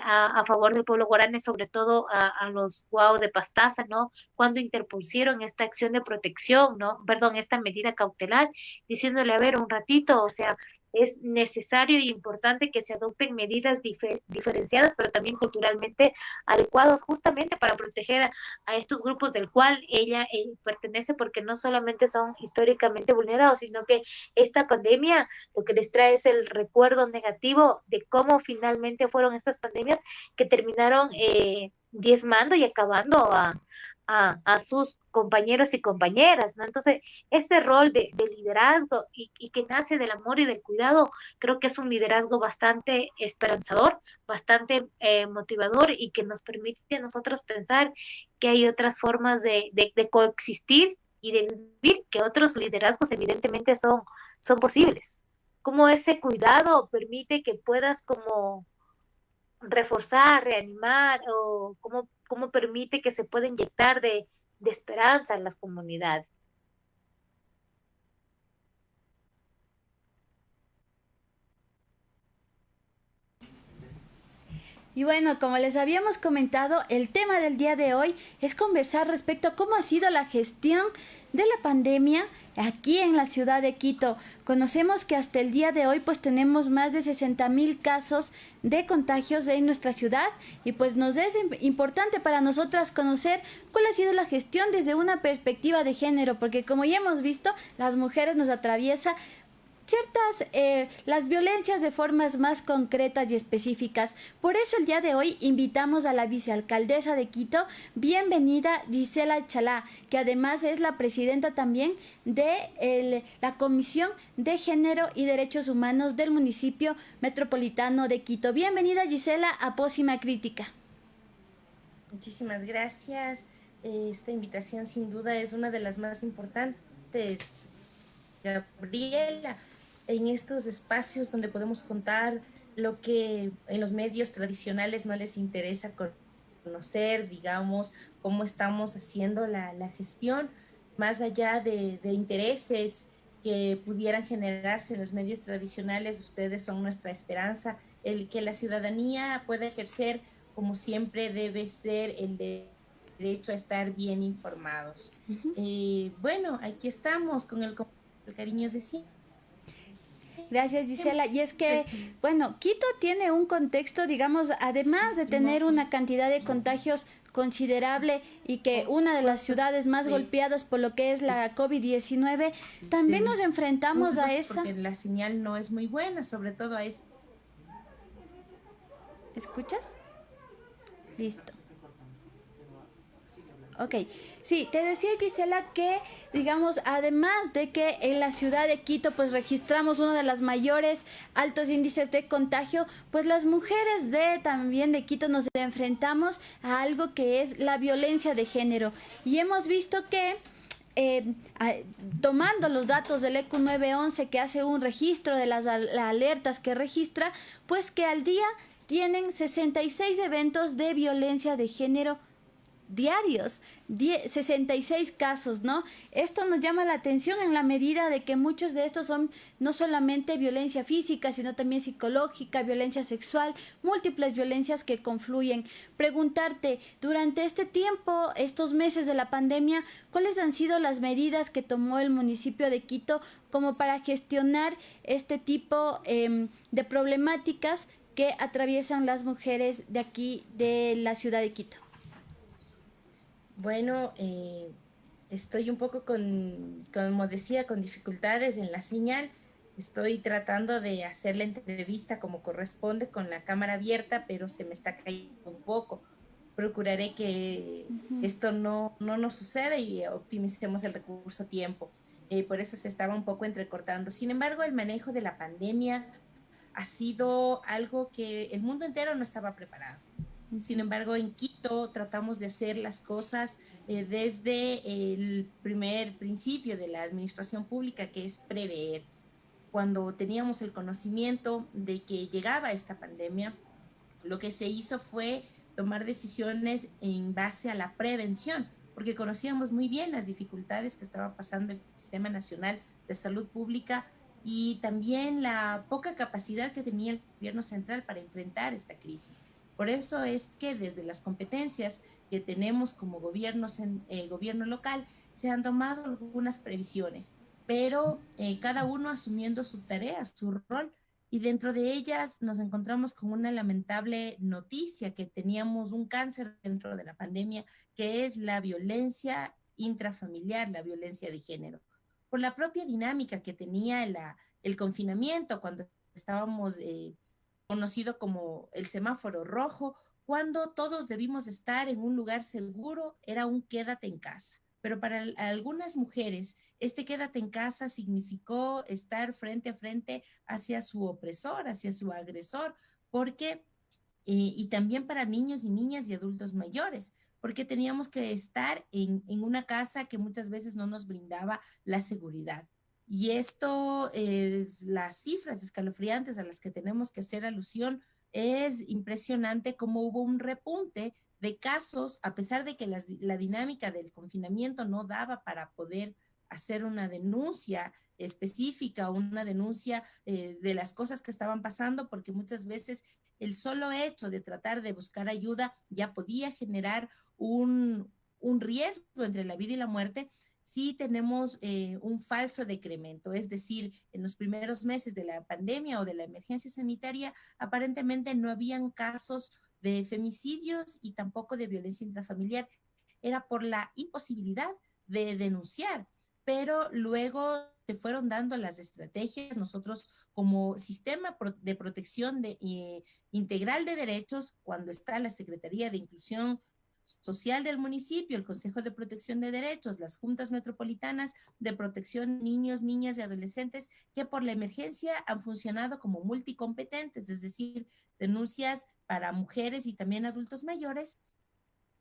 a favor del pueblo guarani, sobre todo a los Guau de Pastaza, ¿no? Cuando interpusieron esta acción de protección, ¿no? Perdón, esta medida cautelar, diciéndole, a ver, un ratito, o sea, es necesario y importante que se adopten medidas diferenciadas, pero también culturalmente adecuadas, justamente para proteger a estos grupos del cual ella pertenece, porque no solamente son históricamente vulnerados, sino que esta pandemia lo que les trae es el recuerdo negativo de cómo finalmente fueron estas pandemias que terminaron diezmando y acabando a sus compañeros y compañeras, ¿no? Entonces, ese rol de liderazgo y que nace del amor y del cuidado, creo que es un liderazgo bastante esperanzador, bastante motivador, y que nos permite a nosotros pensar que hay otras formas de coexistir y de vivir que otros liderazgos evidentemente son posibles. Cómo ese cuidado permite que puedas como reforzar, reanimar, o cómo permite que se pueda inyectar de esperanza en las comunidades. Y bueno, como les habíamos comentado, el tema del día de hoy es conversar respecto a cómo ha sido la gestión de la pandemia aquí en la ciudad de Quito. Conocemos que hasta el día de hoy pues tenemos más de 60,000 casos de contagios en nuestra ciudad y pues nos es importante para nosotras conocer cuál ha sido la gestión desde una perspectiva de género, porque como ya hemos visto, las mujeres nos atraviesa las violencias de formas más concretas y específicas. Por eso el día de hoy invitamos a la vicealcaldesa de Quito, bienvenida Gisela Chalá, que además es la presidenta también de la Comisión de Género y Derechos Humanos del municipio metropolitano de Quito. Bienvenida Gisela a Pósima Crítica. Muchísimas gracias. Esta invitación sin duda es una de las más importantes, Gabriela, en estos espacios donde podemos contar lo que en los medios tradicionales no les interesa conocer, digamos, cómo estamos haciendo la gestión, más allá de intereses que pudieran generarse en los medios tradicionales. Ustedes son nuestra esperanza, el que la ciudadanía pueda ejercer, como siempre debe ser, el derecho a estar bien informados. Bueno, aquí estamos con el cariño de sí. Gracias Gisela, y es que, bueno, Quito tiene un contexto, digamos, además de tener una cantidad de contagios considerable y que una de las ciudades más golpeadas por lo que es la COVID-19, también nos enfrentamos a esa... Porque la señal no es muy buena, sobre todo a esa... ¿Escuchas? Listo. Ok, sí, te decía Gisela que, digamos, además de que en la ciudad de Quito pues registramos uno de los mayores altos índices de contagio, pues las mujeres también de Quito nos enfrentamos a algo que es la violencia de género. Y hemos visto que tomando los datos del ECU 911 que hace un registro de las alertas que registra, pues que al día tienen 66 eventos de violencia de género diarios, 66 casos, ¿no? Esto nos llama la atención en la medida de que muchos de estos son no solamente violencia física, sino también psicológica, violencia sexual, múltiples violencias que confluyen. Preguntarte, durante este tiempo, estos meses de la pandemia, ¿cuáles han sido las medidas que tomó el municipio de Quito como para gestionar este tipo de problemáticas que atraviesan las mujeres de aquí, de la ciudad de Quito? Bueno, estoy un poco como decía, con dificultades en la señal. Estoy tratando de hacer la entrevista como corresponde con la cámara abierta, pero se me está cayendo un poco. Procuraré que esto no nos suceda y optimicemos el recurso tiempo. Por eso se estaba un poco entrecortando. Sin embargo, el manejo de la pandemia ha sido algo que el mundo entero no estaba preparado. Sin embargo, en Quito tratamos de hacer las cosas desde el primer principio de la administración pública, que es prever. Cuando teníamos el conocimiento de que llegaba esta pandemia, lo que se hizo fue tomar decisiones en base a la prevención, porque conocíamos muy bien las dificultades que estaba pasando el Sistema Nacional de Salud Pública y también la poca capacidad que tenía el gobierno central para enfrentar esta crisis. Por eso es que desde las competencias que tenemos como gobiernos en el gobierno local se han tomado algunas previsiones, pero cada uno asumiendo su tarea, su rol, y dentro de ellas nos encontramos con una lamentable noticia, que teníamos un cáncer dentro de la pandemia, que es la violencia intrafamiliar, la violencia de género. Por la propia dinámica que tenía el confinamiento, cuando estábamos... conocido como el semáforo rojo, cuando todos debimos estar en un lugar seguro, era un quédate en casa. Pero para algunas mujeres, este quédate en casa significó estar frente a frente hacia su opresor, hacia su agresor, porque y también para niños y niñas y adultos mayores, porque teníamos que estar en una casa que muchas veces no nos brindaba la seguridad. Y esto, es, las cifras escalofriantes a las que tenemos que hacer alusión, es impresionante cómo hubo un repunte de casos, a pesar de que la dinámica del confinamiento no daba para poder hacer una denuncia específica, una denuncia de las cosas que estaban pasando, porque muchas veces el solo hecho de tratar de buscar ayuda ya podía generar un riesgo entre la vida y la muerte. Sí tenemos un falso decremento, es decir, en los primeros meses de la pandemia o de la emergencia sanitaria, aparentemente no habían casos de femicidios y tampoco de violencia intrafamiliar. Era por la imposibilidad de denunciar, pero luego se fueron dando las estrategias. Nosotros como sistema de protección integral de derechos, cuando está la Secretaría de Inclusión Social del municipio, el Consejo de Protección de Derechos, las juntas metropolitanas de protección de niños, niñas y adolescentes, que por la emergencia han funcionado como multicompetentes, es decir, denuncias para mujeres y también adultos mayores,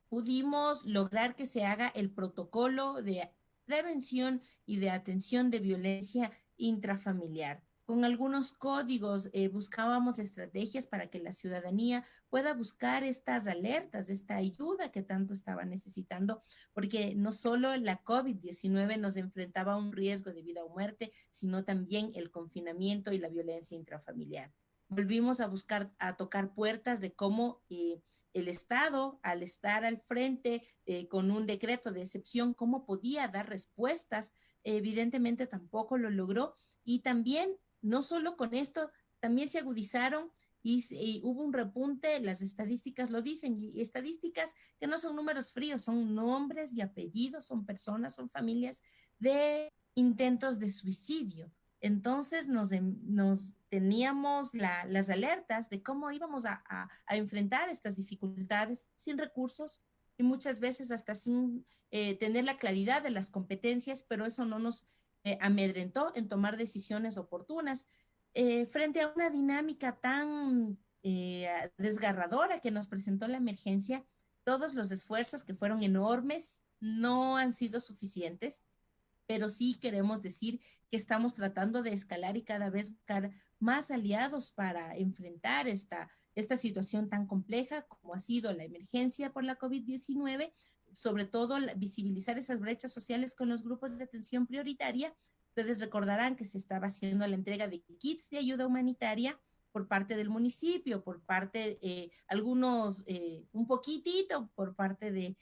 pudimos lograr que se haga el protocolo de prevención y de atención de violencia intrafamiliar. Con algunos códigos buscábamos estrategias para que la ciudadanía pueda buscar estas alertas, esta ayuda que tanto estaba necesitando, porque no solo la COVID-19 nos enfrentaba a un riesgo de vida o muerte, sino también el confinamiento y la violencia intrafamiliar. Volvimos a buscar, a tocar puertas de cómo el Estado, al estar al frente con un decreto de excepción, cómo podía dar respuestas. Evidentemente tampoco lo logró. Y también, no solo con esto, también se agudizaron y hubo un repunte, las estadísticas lo dicen, y estadísticas que no son números fríos, son nombres y apellidos, son personas, son familias de intentos de suicidio. Entonces nos teníamos las alertas de cómo íbamos a enfrentar estas dificultades sin recursos y muchas veces hasta sin tener la claridad de las competencias, pero eso no nos amedrentó en tomar decisiones oportunas. Frente a una dinámica tan desgarradora que nos presentó la emergencia, todos los esfuerzos que fueron enormes no han sido suficientes, pero sí queremos decir que estamos tratando de escalar y cada vez buscar más aliados para enfrentar esta situación tan compleja como ha sido la emergencia por la COVID-19, sobre todo visibilizar esas brechas sociales con los grupos de atención prioritaria. Ustedes recordarán que se estaba haciendo la entrega de kits de ayuda humanitaria por parte del municipio, por parte algunos, un poquitito por parte de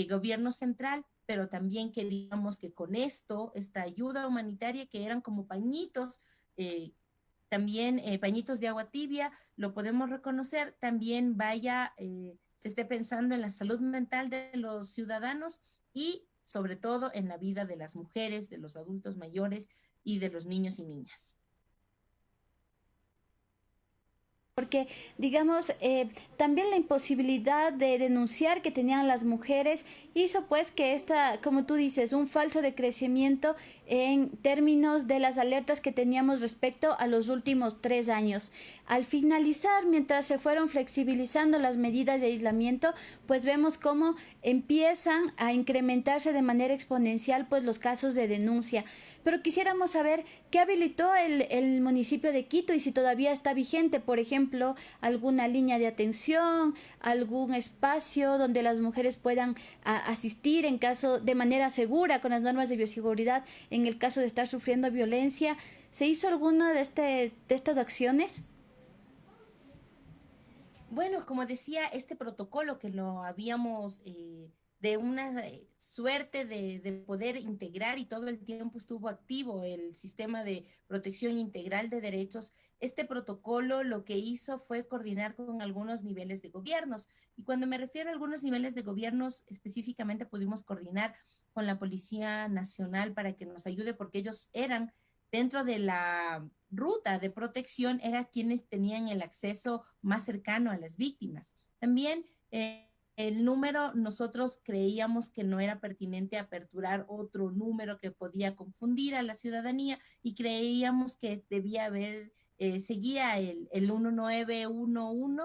gobierno central, pero también queríamos que con esto, esta ayuda humanitaria que eran como pañitos, también pañitos de agua tibia, lo podemos reconocer, también vaya, se esté pensando en la salud mental de los ciudadanos y sobre todo en la vida de las mujeres, de los adultos mayores y de los niños y niñas. Porque, digamos, también la imposibilidad de denunciar que tenían las mujeres hizo pues que esta, como tú dices, un falso decrecimiento en términos de las alertas que teníamos respecto a los últimos 3 años. Al finalizar, mientras se fueron flexibilizando las medidas de aislamiento, pues vemos cómo empiezan a incrementarse de manera exponencial pues los casos de denuncia. Pero quisiéramos saber qué habilitó el municipio de Quito y si todavía está vigente, por ejemplo, alguna línea de atención, algún espacio donde las mujeres puedan asistir en caso de manera segura con las normas de bioseguridad en el caso de estar sufriendo violencia. ¿Se hizo alguna de estas acciones? Bueno, como decía, este protocolo que lo habíamos de una suerte de poder integrar y todo el tiempo estuvo activo el sistema de protección integral de derechos, este protocolo lo que hizo fue coordinar con algunos niveles de gobiernos. Y cuando me refiero a algunos niveles de gobiernos, específicamente pudimos coordinar con la Policía Nacional para que nos ayude porque ellos eran dentro de la ruta de protección, eran quienes tenían el acceso más cercano a las víctimas. También el número, nosotros creíamos que no era pertinente aperturar otro número que podía confundir a la ciudadanía y creíamos que debía haber, seguía el 1911,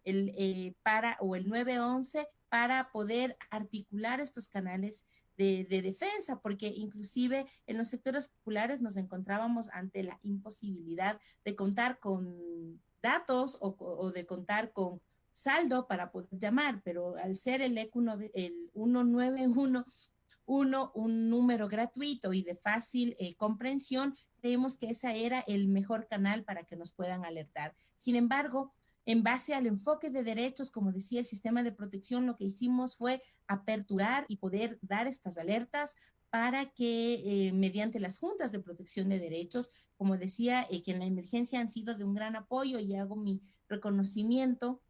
el 911 para poder articular estos canales de defensa, porque inclusive en los sectores populares nos encontrábamos ante la imposibilidad de contar con datos o de contar con saldo para poder llamar, pero al ser el 191 un número gratuito y de fácil comprensión, creemos que ese era el mejor canal para que nos puedan alertar. Sin embargo, en base al enfoque de derechos, como decía el sistema de protección, lo que hicimos fue aperturar y poder dar estas alertas para que mediante las juntas de protección de derechos, como decía, que en la emergencia han sido de un gran apoyo y hago mi reconocimiento,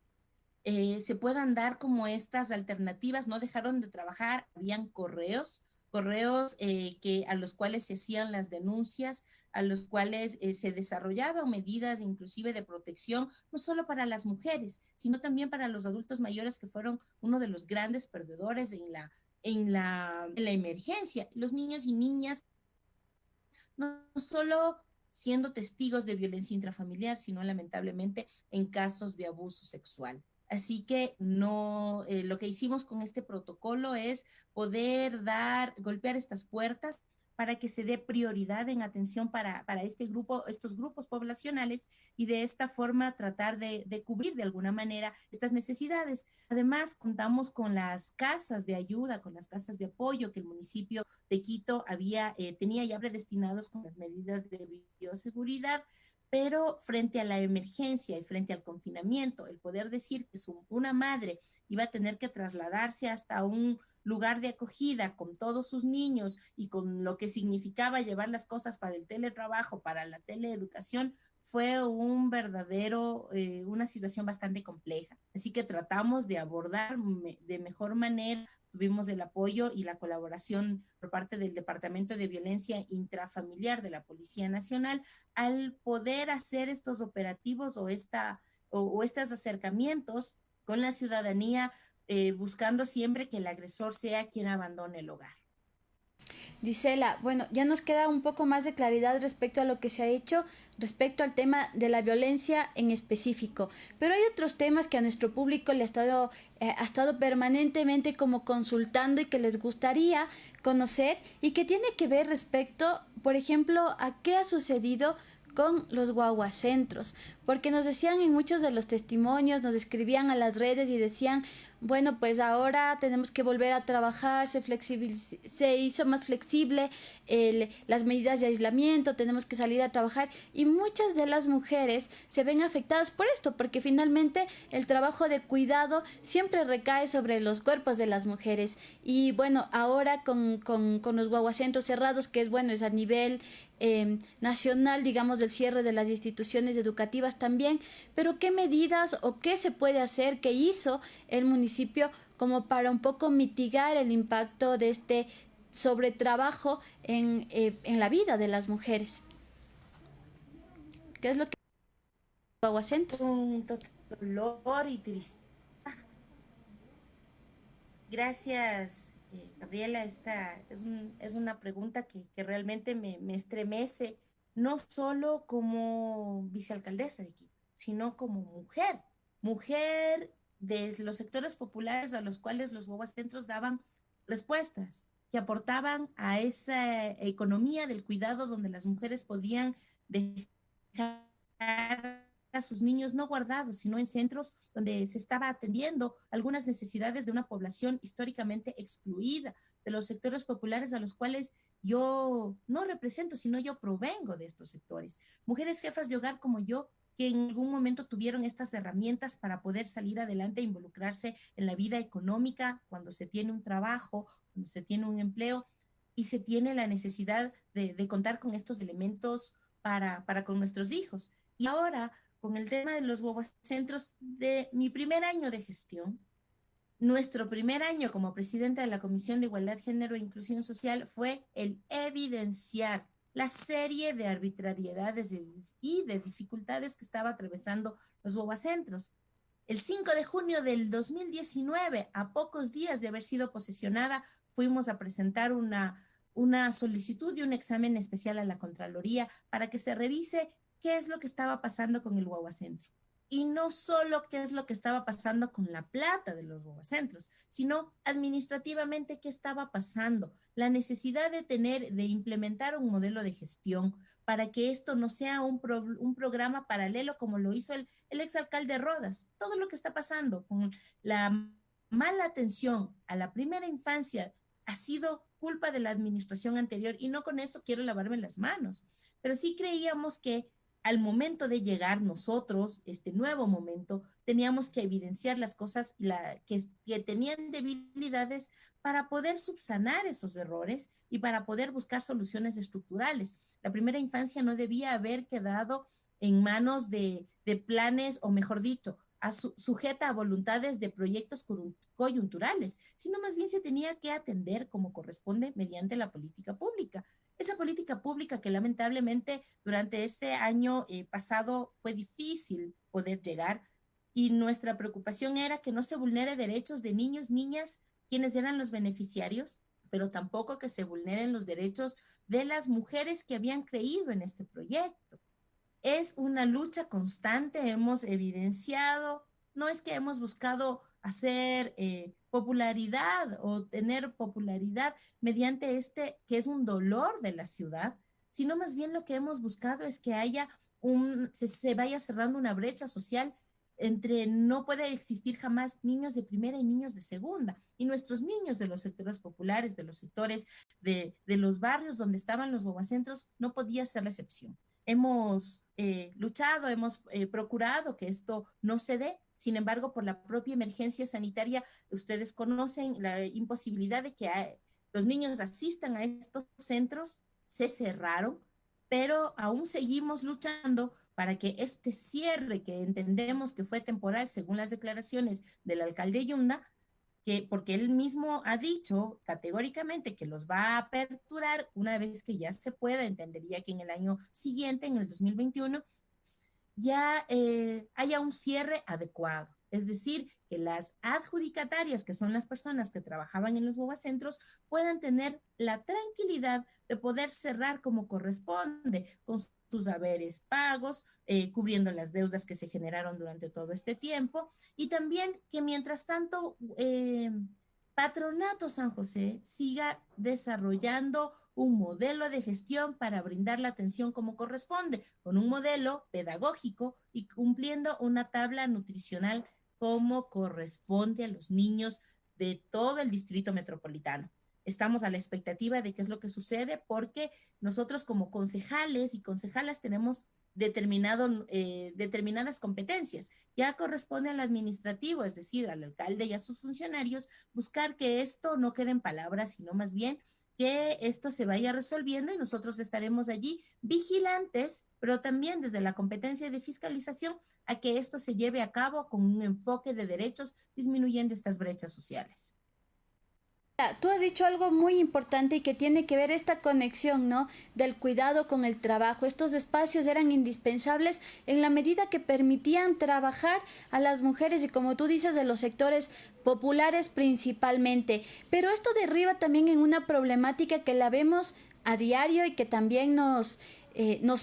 se puedan dar como estas alternativas. No dejaron de trabajar, habían correos a los cuales se hacían las denuncias, a los cuales se desarrollaban medidas inclusive de protección, no solo para las mujeres, sino también para los adultos mayores, que fueron uno de los grandes perdedores en la emergencia. Los niños y niñas, no solo siendo testigos de violencia intrafamiliar, sino lamentablemente en casos de abuso sexual. Así que no, lo que hicimos con este protocolo es poder golpear estas puertas para que se dé prioridad en atención para estos grupos poblacionales, y de esta forma tratar de cubrir de alguna manera estas necesidades. Además, contamos con las casas de ayuda, con las casas de apoyo que el municipio de Quito tenía ya predestinados con las medidas de bioseguridad, pero frente a la emergencia y frente al confinamiento, el poder decir que una madre iba a tener que trasladarse hasta un lugar de acogida con todos sus niños y con lo que significaba llevar las cosas para el teletrabajo, para la teleeducación, fue una situación bastante compleja. Así que tratamos de abordar de mejor manera. Tuvimos el apoyo y la colaboración por parte del Departamento de Violencia Intrafamiliar de la Policía Nacional al poder hacer estos operativos o estos acercamientos con la ciudadanía, buscando siempre que el agresor sea quien abandone el hogar. Gisela, bueno, ya nos queda un poco más de claridad respecto a lo que se ha hecho, respecto al tema de la violencia en específico, pero hay otros temas que a nuestro público ha estado permanentemente como consultando y que les gustaría conocer, y que tiene que ver respecto, por ejemplo, a qué ha sucedido con los guaguacentros, porque nos decían en muchos de los testimonios, nos escribían a las redes y decían, bueno, pues ahora tenemos que volver a trabajar, se hizo más flexible las medidas de aislamiento, tenemos que salir a trabajar, y muchas de las mujeres se ven afectadas por esto, porque finalmente el trabajo de cuidado siempre recae sobre los cuerpos de las mujeres. Y bueno, ahora con los guaguacentros cerrados, que es a nivel nacional, digamos, del cierre de las instituciones educativas también, pero ¿qué medidas o qué se puede hacer, qué hizo el municipio como para un poco mitigar el impacto de este sobretrabajo en la vida de las mujeres? ¿Qué es lo que guaguacentros? Un total dolor y tristeza. Gracias, Gabriela. Esta es una pregunta que realmente me estremece, no solo como vicealcaldesa de Quito, sino como mujer de los sectores populares a los cuales los guaguacentros daban respuestas, que aportaban a esa economía del cuidado, donde las mujeres podían dejar a sus niños no guardados, sino en centros donde se estaba atendiendo algunas necesidades de una población históricamente excluida, de los sectores populares a los cuales yo no represento, sino yo provengo de estos sectores. Mujeres jefas de hogar como yo, que en algún momento tuvieron estas herramientas para poder salir adelante e involucrarse en la vida económica cuando se tiene un trabajo, cuando se tiene un empleo y se tiene la necesidad de contar con estos elementos para con nuestros hijos. Y ahora, con el tema de los guaguacentros, de mi primer año de gestión, nuestro primer año como presidenta de la Comisión de Igualdad, Género e Inclusión Social fue el evidenciar la serie de arbitrariedades y de dificultades que estaba atravesando los guaguacentros. El 5 de junio del 2019, a pocos días de haber sido posesionada, fuimos a presentar una solicitud y un examen especial a la Contraloría para que se revise qué es lo que estaba pasando con el guaguacentro. y no solo qué es lo que estaba pasando con la plata de los bobacentros, sino administrativamente qué estaba pasando, la necesidad de implementar un modelo de gestión para que esto no sea un programa paralelo como lo hizo el exalcalde Rodas. Todo lo que está pasando con la mala atención a la primera infancia ha sido culpa de la administración anterior y no con esto quiero lavarme las manos, pero sí creíamos que al momento de llegar nosotros, este nuevo momento, teníamos que evidenciar las cosas que tenían debilidades para poder subsanar esos errores y para poder buscar soluciones estructurales. La primera infancia no debía haber quedado en manos de planes, o mejor dicho, sujeta a voluntades de proyectos coyunturales, sino más bien se tenía que atender como corresponde mediante la política pública. Esa política pública que lamentablemente durante este año pasado fue difícil poder llegar y nuestra preocupación era que no se vulnere derechos de niños, niñas, quienes eran los beneficiarios, pero tampoco que se vulneren los derechos de las mujeres que habían creído en este proyecto. Es una lucha constante, hemos evidenciado, no es que hemos buscado hacer popularidad o tener popularidad mediante este, que es un dolor de la ciudad, sino más bien lo que hemos buscado es que haya se vaya cerrando una brecha social entre no puede existir jamás niños de primera y niños de segunda. Y nuestros niños de los sectores populares, de los sectores de los barrios donde estaban los bobacentros, no podía ser la excepción. Hemos luchado, hemos procurado que esto no se dé. Sin embargo, por la propia emergencia sanitaria, ustedes conocen la imposibilidad de que los niños asistan a estos centros, se cerraron, pero aún seguimos luchando para que este cierre, que entendemos que fue temporal según las declaraciones del alcalde Yunda, porque él mismo ha dicho categóricamente que los va a aperturar una vez que ya se pueda, entendería que en el año siguiente, en el 2021, ya haya un cierre adecuado. Es decir, que las adjudicatarias, que son las personas que trabajaban en los bobacentros, puedan tener la tranquilidad de poder cerrar como corresponde, con sus haberes pagos, cubriendo las deudas que se generaron durante todo este tiempo, y también que mientras tanto Patronato San José siga desarrollando un modelo de gestión para brindar la atención como corresponde, con un modelo pedagógico y cumpliendo una tabla nutricional como corresponde a los niños de todo el distrito metropolitano. Estamos a la expectativa de qué es lo que sucede porque nosotros como concejales y concejalas tenemos determinadas competencias. Ya corresponde al administrativo, es decir, al alcalde y a sus funcionarios, buscar que esto no quede en palabras, sino más bien que esto se vaya resolviendo y nosotros estaremos allí vigilantes, pero también desde la competencia de fiscalización a que esto se lleve a cabo con un enfoque de derechos, disminuyendo estas brechas sociales. Tú has dicho algo muy importante y que tiene que ver esta conexión, ¿no? Del cuidado con el trabajo. Estos espacios eran indispensables en la medida que permitían trabajar a las mujeres y, como tú dices, de los sectores populares principalmente. Pero esto derriba también en una problemática que la vemos a diario y que también nos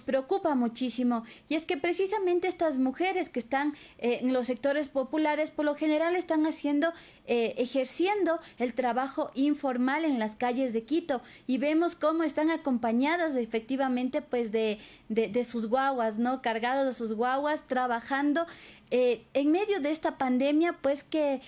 preocupa muchísimo, y es que precisamente estas mujeres que están en los sectores populares por lo general están ejerciendo el trabajo informal en las calles de Quito, y vemos cómo están acompañadas efectivamente pues de sus guaguas, ¿no? Cargados de sus guaguas, trabajando en medio de esta pandemia, pues que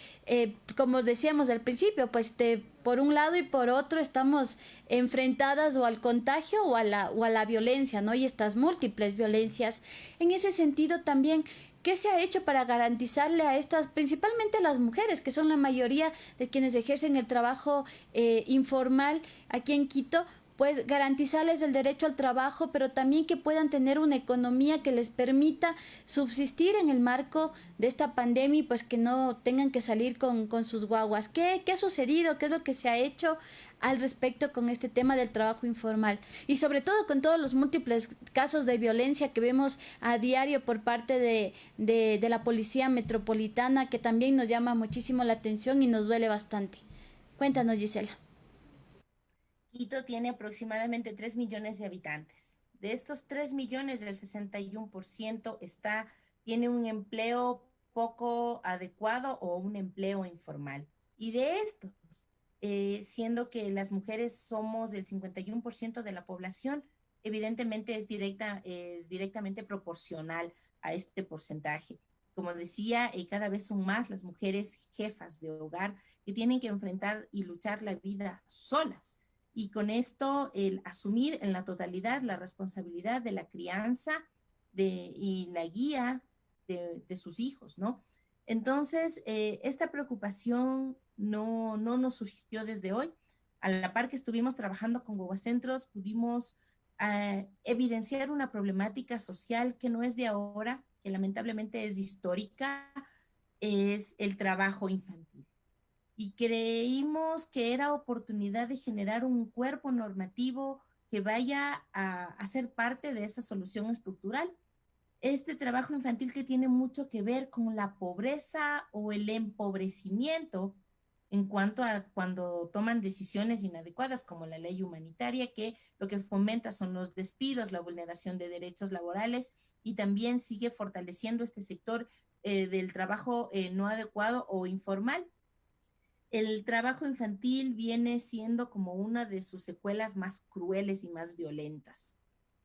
como decíamos al principio, pues por un lado y por otro estamos enfrentadas o al contagio o a la violencia, ¿no? Y estas múltiples violencias. En ese sentido también, ¿qué se ha hecho para garantizarle a estas, principalmente a las mujeres, que son la mayoría de quienes ejercen el trabajo informal aquí en Quito, pues garantizarles el derecho al trabajo, pero también que puedan tener una economía que les permita subsistir en el marco de esta pandemia y pues que no tengan que salir con sus guaguas? ¿Qué ha sucedido? ¿Qué es lo que se ha hecho al respecto con este tema del trabajo informal? Y sobre todo con todos los múltiples casos de violencia que vemos a diario por parte de la Policía Metropolitana, que también nos llama muchísimo la atención y nos duele bastante. Cuéntanos, Gisela. Quito tiene aproximadamente 3 millones de habitantes. De estos 3 millones, el 61% está tiene un empleo poco adecuado o un empleo informal. Y de estos, siendo que las mujeres somos el 51% de la población, evidentemente es directamente proporcional a este porcentaje. Como decía, cada vez son más las mujeres jefas de hogar que tienen que enfrentar y luchar la vida solas. Y con esto, el asumir en la totalidad la responsabilidad de la crianza y la guía de sus hijos, ¿no? Entonces, esta preocupación no nos surgió desde hoy. A la par que estuvimos trabajando con Guaguacentros, pudimos evidenciar una problemática social que no es de ahora, que lamentablemente es histórica, es el trabajo infantil. Y creímos que era oportunidad de generar un cuerpo normativo que vaya a ser parte de esa solución estructural. Este trabajo infantil que tiene mucho que ver con la pobreza o el empobrecimiento en cuanto a cuando toman decisiones inadecuadas, como la ley humanitaria, que lo que fomenta son los despidos, la vulneración de derechos laborales, y también sigue fortaleciendo este sector del trabajo no adecuado o informal. El trabajo infantil viene siendo como una de sus secuelas más crueles y más violentas.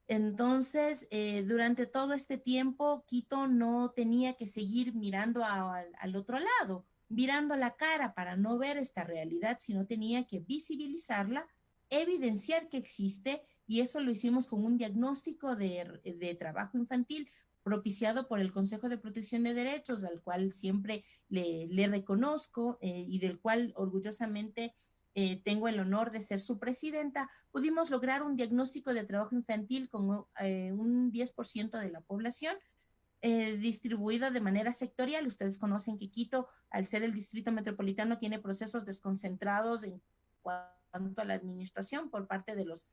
Entonces, durante todo este tiempo, Quito no tenía que seguir mirando al otro lado, mirando la cara para no ver esta realidad, sino tenía que visibilizarla, evidenciar que existe, y eso lo hicimos con un diagnóstico de trabajo infantil propiciado por el Consejo de Protección de Derechos, al cual siempre le reconozco y del cual orgullosamente tengo el honor de ser su presidenta. Pudimos lograr un diagnóstico de trabajo infantil con un 10% de la población, distribuido de manera sectorial. Ustedes conocen que Quito, al ser el distrito metropolitano, tiene procesos desconcentrados en cuanto a la administración por parte de las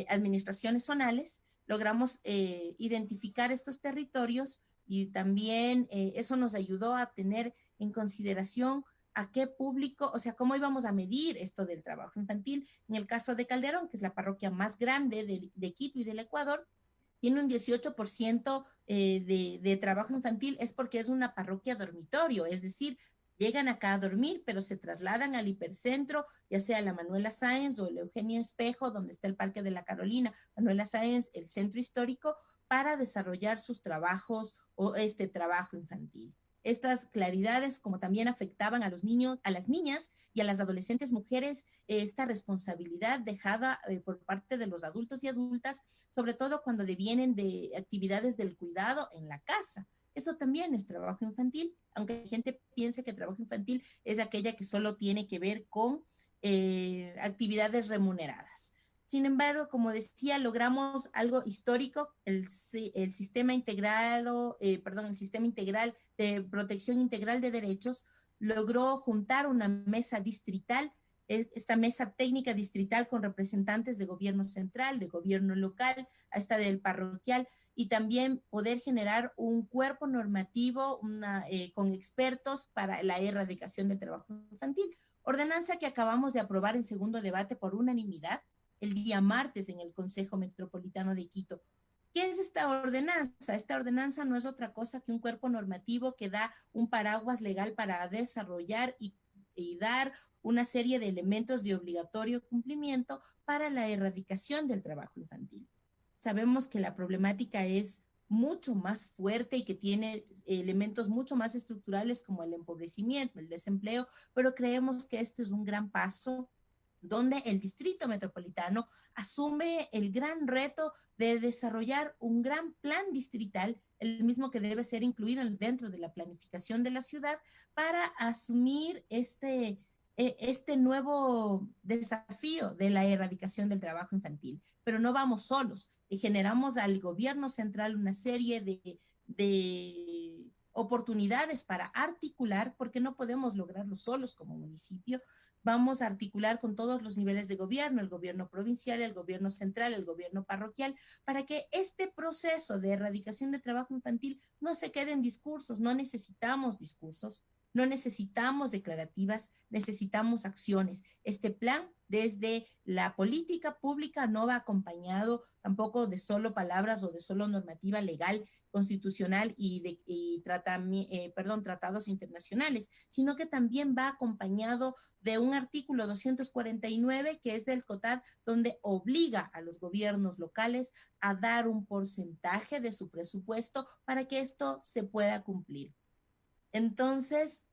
administraciones zonales. Logramos identificar estos territorios y también eso nos ayudó a tener en consideración a qué público, o sea, cómo íbamos a medir esto del trabajo infantil. En el caso de Calderón, que es la parroquia más grande de Quito y del Ecuador, tiene un 18% de trabajo infantil, es porque es una parroquia dormitorio, es decir, llegan acá a dormir, pero se trasladan al hipercentro, ya sea la Manuela Sáenz o el Eugenio Espejo, donde está el Parque de la Carolina, Manuela Sáenz, el centro histórico, para desarrollar sus trabajos o este trabajo infantil. Estas claridades, como también afectaban a los niños, a las niñas y a las adolescentes mujeres, esta responsabilidad dejada por parte de los adultos y adultas, sobre todo cuando devienen de actividades del cuidado en la casa. Eso también es trabajo infantil, aunque la gente piense que trabajo infantil es aquella que solo tiene que ver con actividades remuneradas. Sin embargo, como decía, logramos algo histórico, el sistema integrado, el sistema integral de protección integral de derechos logró juntar una mesa distrital, esta mesa técnica distrital con representantes de gobierno central, de gobierno local, hasta del parroquial, y también poder generar un cuerpo normativo con expertos para la erradicación del trabajo infantil. Ordenanza que acabamos de aprobar en segundo debate por unanimidad el día martes en el Consejo Metropolitano de Quito. ¿Qué es esta ordenanza? Esta ordenanza no es otra cosa que un cuerpo normativo que da un paraguas legal para desarrollar y dar una serie de elementos de obligatorio cumplimiento para la erradicación del trabajo infantil. Sabemos que la problemática es mucho más fuerte y que tiene elementos mucho más estructurales como el empobrecimiento, el desempleo, pero creemos que este es un gran paso donde el Distrito Metropolitano asume el gran reto de desarrollar un gran plan distrital, el mismo que debe ser incluido dentro de la planificación de la ciudad, para asumir este nuevo desafío de la erradicación del trabajo infantil. Pero no vamos solos, generamos al gobierno central una serie de oportunidades para articular, porque no podemos lograrlo solos como municipio. Vamos a articular con todos los niveles de gobierno, el gobierno provincial, el gobierno central, el gobierno parroquial, para que este proceso de erradicación de trabajo infantil no se quede en discursos. No necesitamos discursos, No necesitamos declarativas, necesitamos acciones. Este plan desde la política pública no va acompañado tampoco de solo palabras o de solo normativa legal, constitucional tratados internacionales, sino que también va acompañado de un artículo 249 que es del COTAD, donde obliga a los gobiernos locales a dar un porcentaje de su presupuesto para que esto se pueda cumplir. Entonces,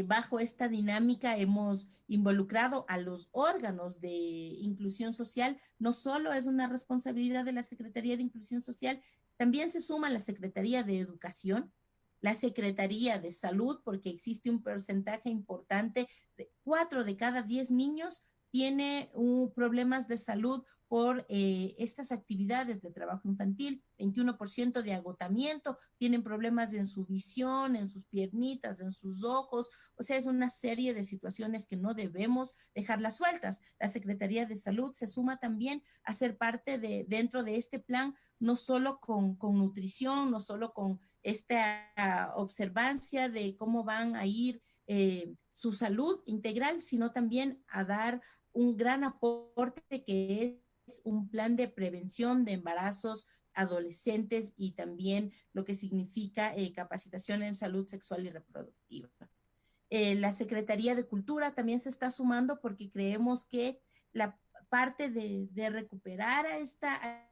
bajo esta dinámica hemos involucrado a los órganos de inclusión social. No solo es una responsabilidad de la Secretaría de Inclusión Social, también se suma la Secretaría de Educación, la Secretaría de Salud, porque existe un porcentaje importante, de 4 de cada 10 niños tiene problemas de salud por estas actividades de trabajo infantil, 21% de agotamiento, tienen problemas en su visión, en sus piernitas, en sus ojos, o sea, es una serie de situaciones que no debemos dejarlas sueltas. La Secretaría de Salud se suma también a ser parte dentro de este plan, no solo con nutrición, no solo con esta observancia de cómo van a ir su salud integral, sino también a dar un gran aporte que es un plan de prevención de embarazos adolescentes y también lo que significa capacitación en salud sexual y reproductiva. La Secretaría de Cultura también se está sumando porque creemos que la parte de recuperar a esta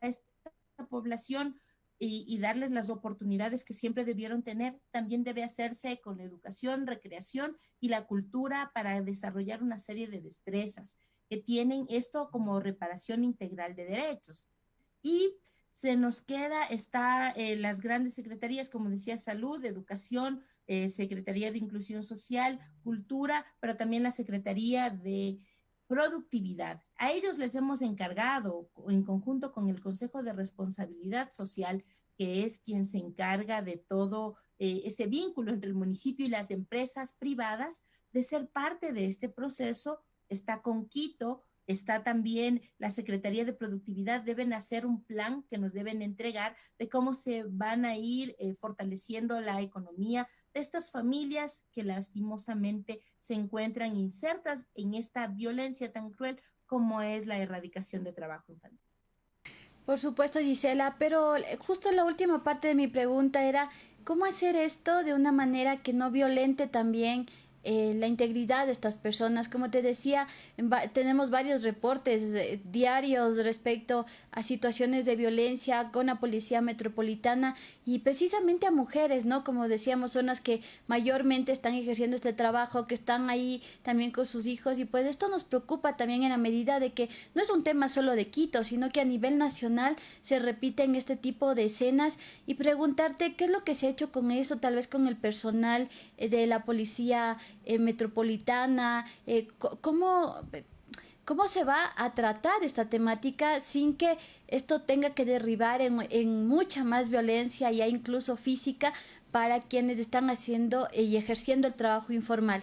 población y darles las oportunidades que siempre debieron tener, también debe hacerse con la educación, recreación y la cultura para desarrollar una serie de destrezas que tienen esto como reparación integral de derechos. Y se nos está las grandes secretarías, como decía, salud, educación, Secretaría de Inclusión Social, cultura, pero también la Secretaría de productividad. A ellos les hemos encargado, en conjunto con el Consejo de Responsabilidad Social, que es quien se encarga de todo ese vínculo entre el municipio y las empresas privadas, de ser parte de este proceso. Está con Quito, está también la Secretaría de Productividad, deben hacer un plan que nos deben entregar de cómo se van a ir fortaleciendo la economía de estas familias que lastimosamente se encuentran insertas en esta violencia tan cruel como es la erradicación de trabajo infantil. Por supuesto, Gisela, pero justo la última parte de mi pregunta era, ¿cómo hacer esto de una manera que no violente también la integridad de estas personas? Como te decía, tenemos varios reportes diarios respecto a situaciones de violencia con la Policía Metropolitana y precisamente a mujeres, ¿no? Como decíamos, son las que mayormente están ejerciendo este trabajo, que están ahí también con sus hijos, y pues esto nos preocupa también en la medida de que no es un tema solo de Quito, sino que a nivel nacional se repiten este tipo de escenas, y preguntarte qué es lo que se ha hecho con eso, tal vez con el personal de la Policía Metropolitana, ¿cómo se va a tratar esta temática sin que esto tenga que derribar en mucha más violencia, ya incluso física, para quienes están haciendo y ejerciendo el trabajo informal?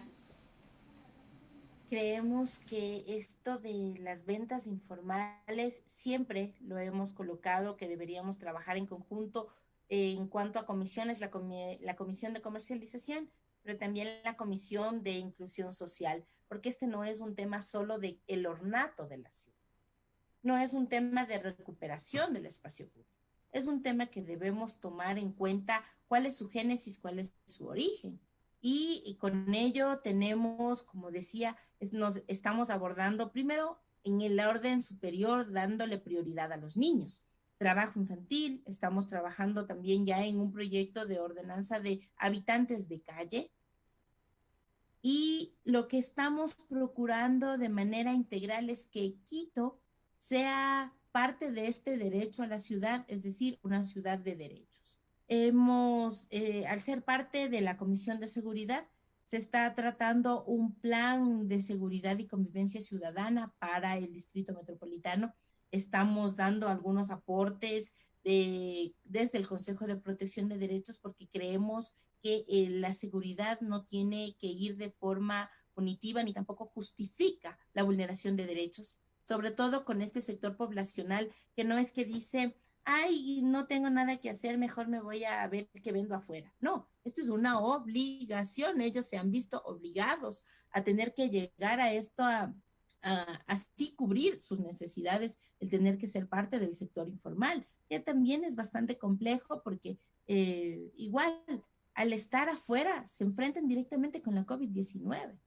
Creemos que esto de las ventas informales siempre lo hemos colocado, que deberíamos trabajar en conjunto en cuanto a comisiones, la Comisión de Comercialización, pero también la Comisión de Inclusión Social, porque este no es un tema solo de el ornato de la ciudad, no es un tema de recuperación del espacio público, es un tema que debemos tomar en cuenta cuál es su génesis, cuál es su origen. Y con ello tenemos, como decía, nos estamos abordando primero en el orden superior, dándole prioridad a los niños. Trabajo infantil, estamos trabajando también ya en un proyecto de ordenanza de habitantes de calle, y lo que estamos procurando de manera integral es que Quito sea parte de este derecho a la ciudad, es decir, una ciudad de derechos. Al ser parte de la Comisión de Seguridad, se está tratando un plan de seguridad y convivencia ciudadana para el Distrito Metropolitano. Estamos dando algunos aportes desde el Consejo de Protección de Derechos, porque creemos que la seguridad no tiene que ir de forma punitiva ni tampoco justifica la vulneración de derechos, sobre todo con este sector poblacional que no es que dice, ay, no tengo nada que hacer, mejor me voy a ver qué vendo afuera. No, esto es una obligación, ellos se han visto obligados a tener que llegar a esto, a así cubrir sus necesidades, el tener que ser parte del sector informal, que también es bastante complejo porque igual al estar afuera se enfrentan directamente con la COVID-19.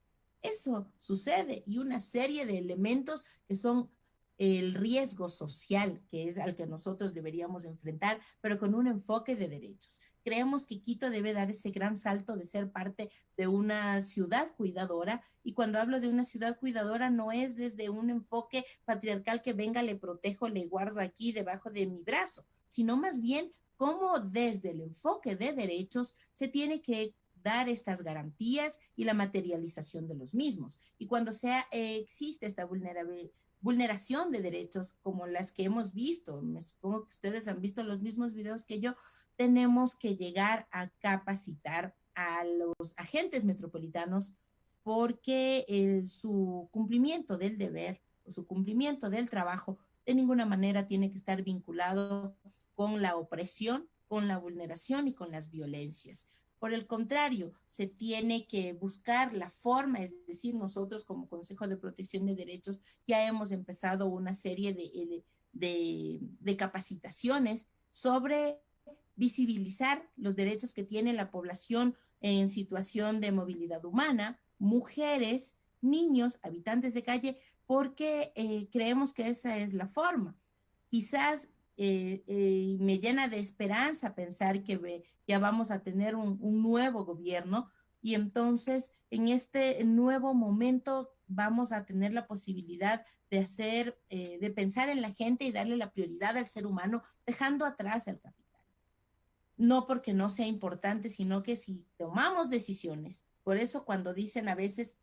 Eso sucede y una serie de elementos que son el riesgo social, que es al que nosotros deberíamos enfrentar, pero con un enfoque de derechos. Creemos que Quito debe dar ese gran salto de ser parte de una ciudad cuidadora, y cuando hablo de una ciudad cuidadora no es desde un enfoque patriarcal que venga, le protejo, le guardo aquí debajo de mi brazo, sino más bien cómo desde el enfoque de derechos se tiene que dar estas garantías y la materialización de los mismos. Y cuando existe esta vulneración de derechos como las que hemos visto, me supongo que ustedes han visto los mismos videos que yo, tenemos que llegar a capacitar a los agentes metropolitanos porque su cumplimiento del deber o su cumplimiento del trabajo de ninguna manera tiene que estar vinculado con la opresión, con la vulneración y con las violencias. Por el contrario, se tiene que buscar la forma, es decir, nosotros como Consejo de Protección de Derechos ya hemos empezado una serie de capacitaciones sobre visibilizar los derechos que tiene la población en situación de movilidad humana, mujeres, niños, habitantes de calle, porque creemos que esa es la forma. Quizás me llena de esperanza pensar que ya vamos a tener un nuevo gobierno y entonces en este nuevo momento vamos a tener la posibilidad de pensar en la gente y darle la prioridad al ser humano, dejando atrás el capital. No porque no sea importante, sino que si tomamos decisiones, por eso cuando dicen a veces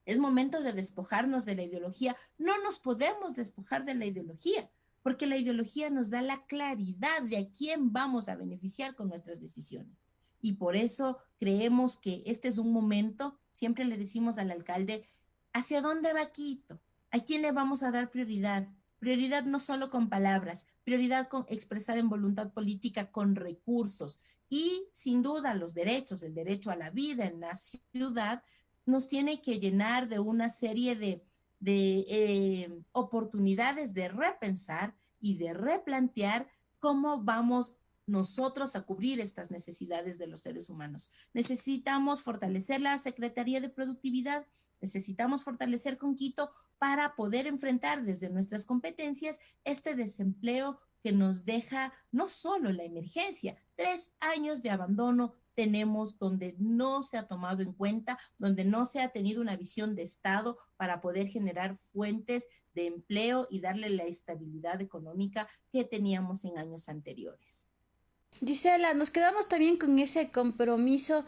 es momento de despojarnos de la ideología, no nos podemos despojar de la ideología, porque la ideología nos da la claridad de a quién vamos a beneficiar con nuestras decisiones. Y por eso creemos que este es un momento, siempre le decimos al alcalde, ¿hacia dónde va Quito? ¿A quién le vamos a dar prioridad? Prioridad no solo con palabras, prioridad expresada en voluntad política con recursos. Y sin duda los derechos, el derecho a la vida en la ciudad, nos tiene que llenar de una serie de oportunidades de repensar y de replantear cómo vamos nosotros a cubrir estas necesidades de los seres humanos. Necesitamos fortalecer la Secretaría de Productividad, necesitamos fortalecer con Quito para poder enfrentar desde nuestras competencias este desempleo que nos deja no solo la emergencia, 3 años de abandono tenemos donde no se ha tomado en cuenta, donde no se ha tenido una visión de Estado para poder generar fuentes de empleo y darle la estabilidad económica que teníamos en años anteriores. Gisela, nos quedamos también con ese compromiso,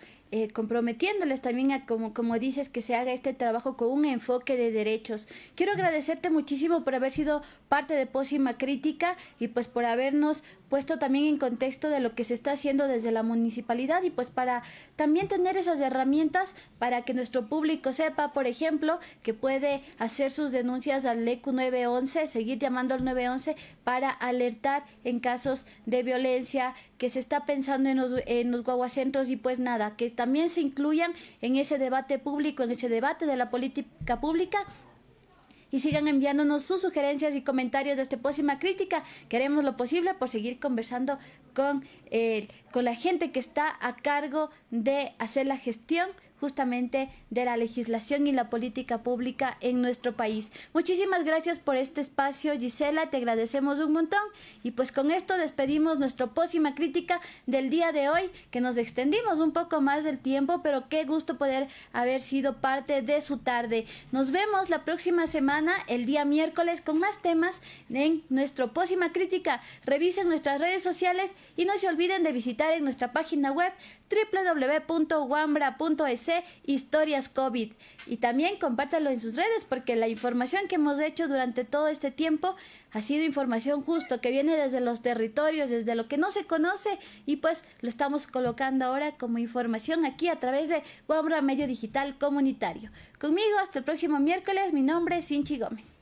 comprometiéndoles también a, como dices, que se haga este trabajo con un enfoque de derechos. Quiero agradecerte muchísimo por haber sido parte de Pósima Crítica y pues por habernos puesto también en contexto de lo que se está haciendo desde la municipalidad y pues para también tener esas herramientas para que nuestro público sepa, por ejemplo, que puede hacer sus denuncias al ECU 911, seguir llamando al 911 para alertar en casos de violencia, que se está pensando en los guaguacentros y pues nada, que también se incluyan en ese debate público, en ese debate de la política pública y sigan enviándonos sus sugerencias y comentarios de este Pósima Crítica. Queremos lo posible por seguir conversando con la gente que está a cargo de hacer la gestión justamente de la legislación y la política pública en nuestro país. Muchísimas gracias por este espacio, Gisela, te agradecemos un montón y pues con esto despedimos nuestro Pósima Crítica del día de hoy, que nos extendimos un poco más del tiempo, pero qué gusto poder haber sido parte de su tarde. Nos vemos la próxima semana, el día miércoles, con más temas en nuestro Pósima Crítica. Revisen nuestras redes sociales y no se olviden de visitar en nuestra página web www.wambra.es historias COVID y también compártalo en sus redes porque la información que hemos hecho durante todo este tiempo ha sido información justo que viene desde los territorios, desde lo que no se conoce y pues lo estamos colocando ahora como información aquí a través de Wambra Medio Digital Comunitario. Conmigo hasta el próximo miércoles, mi nombre es Sinchi Gómez.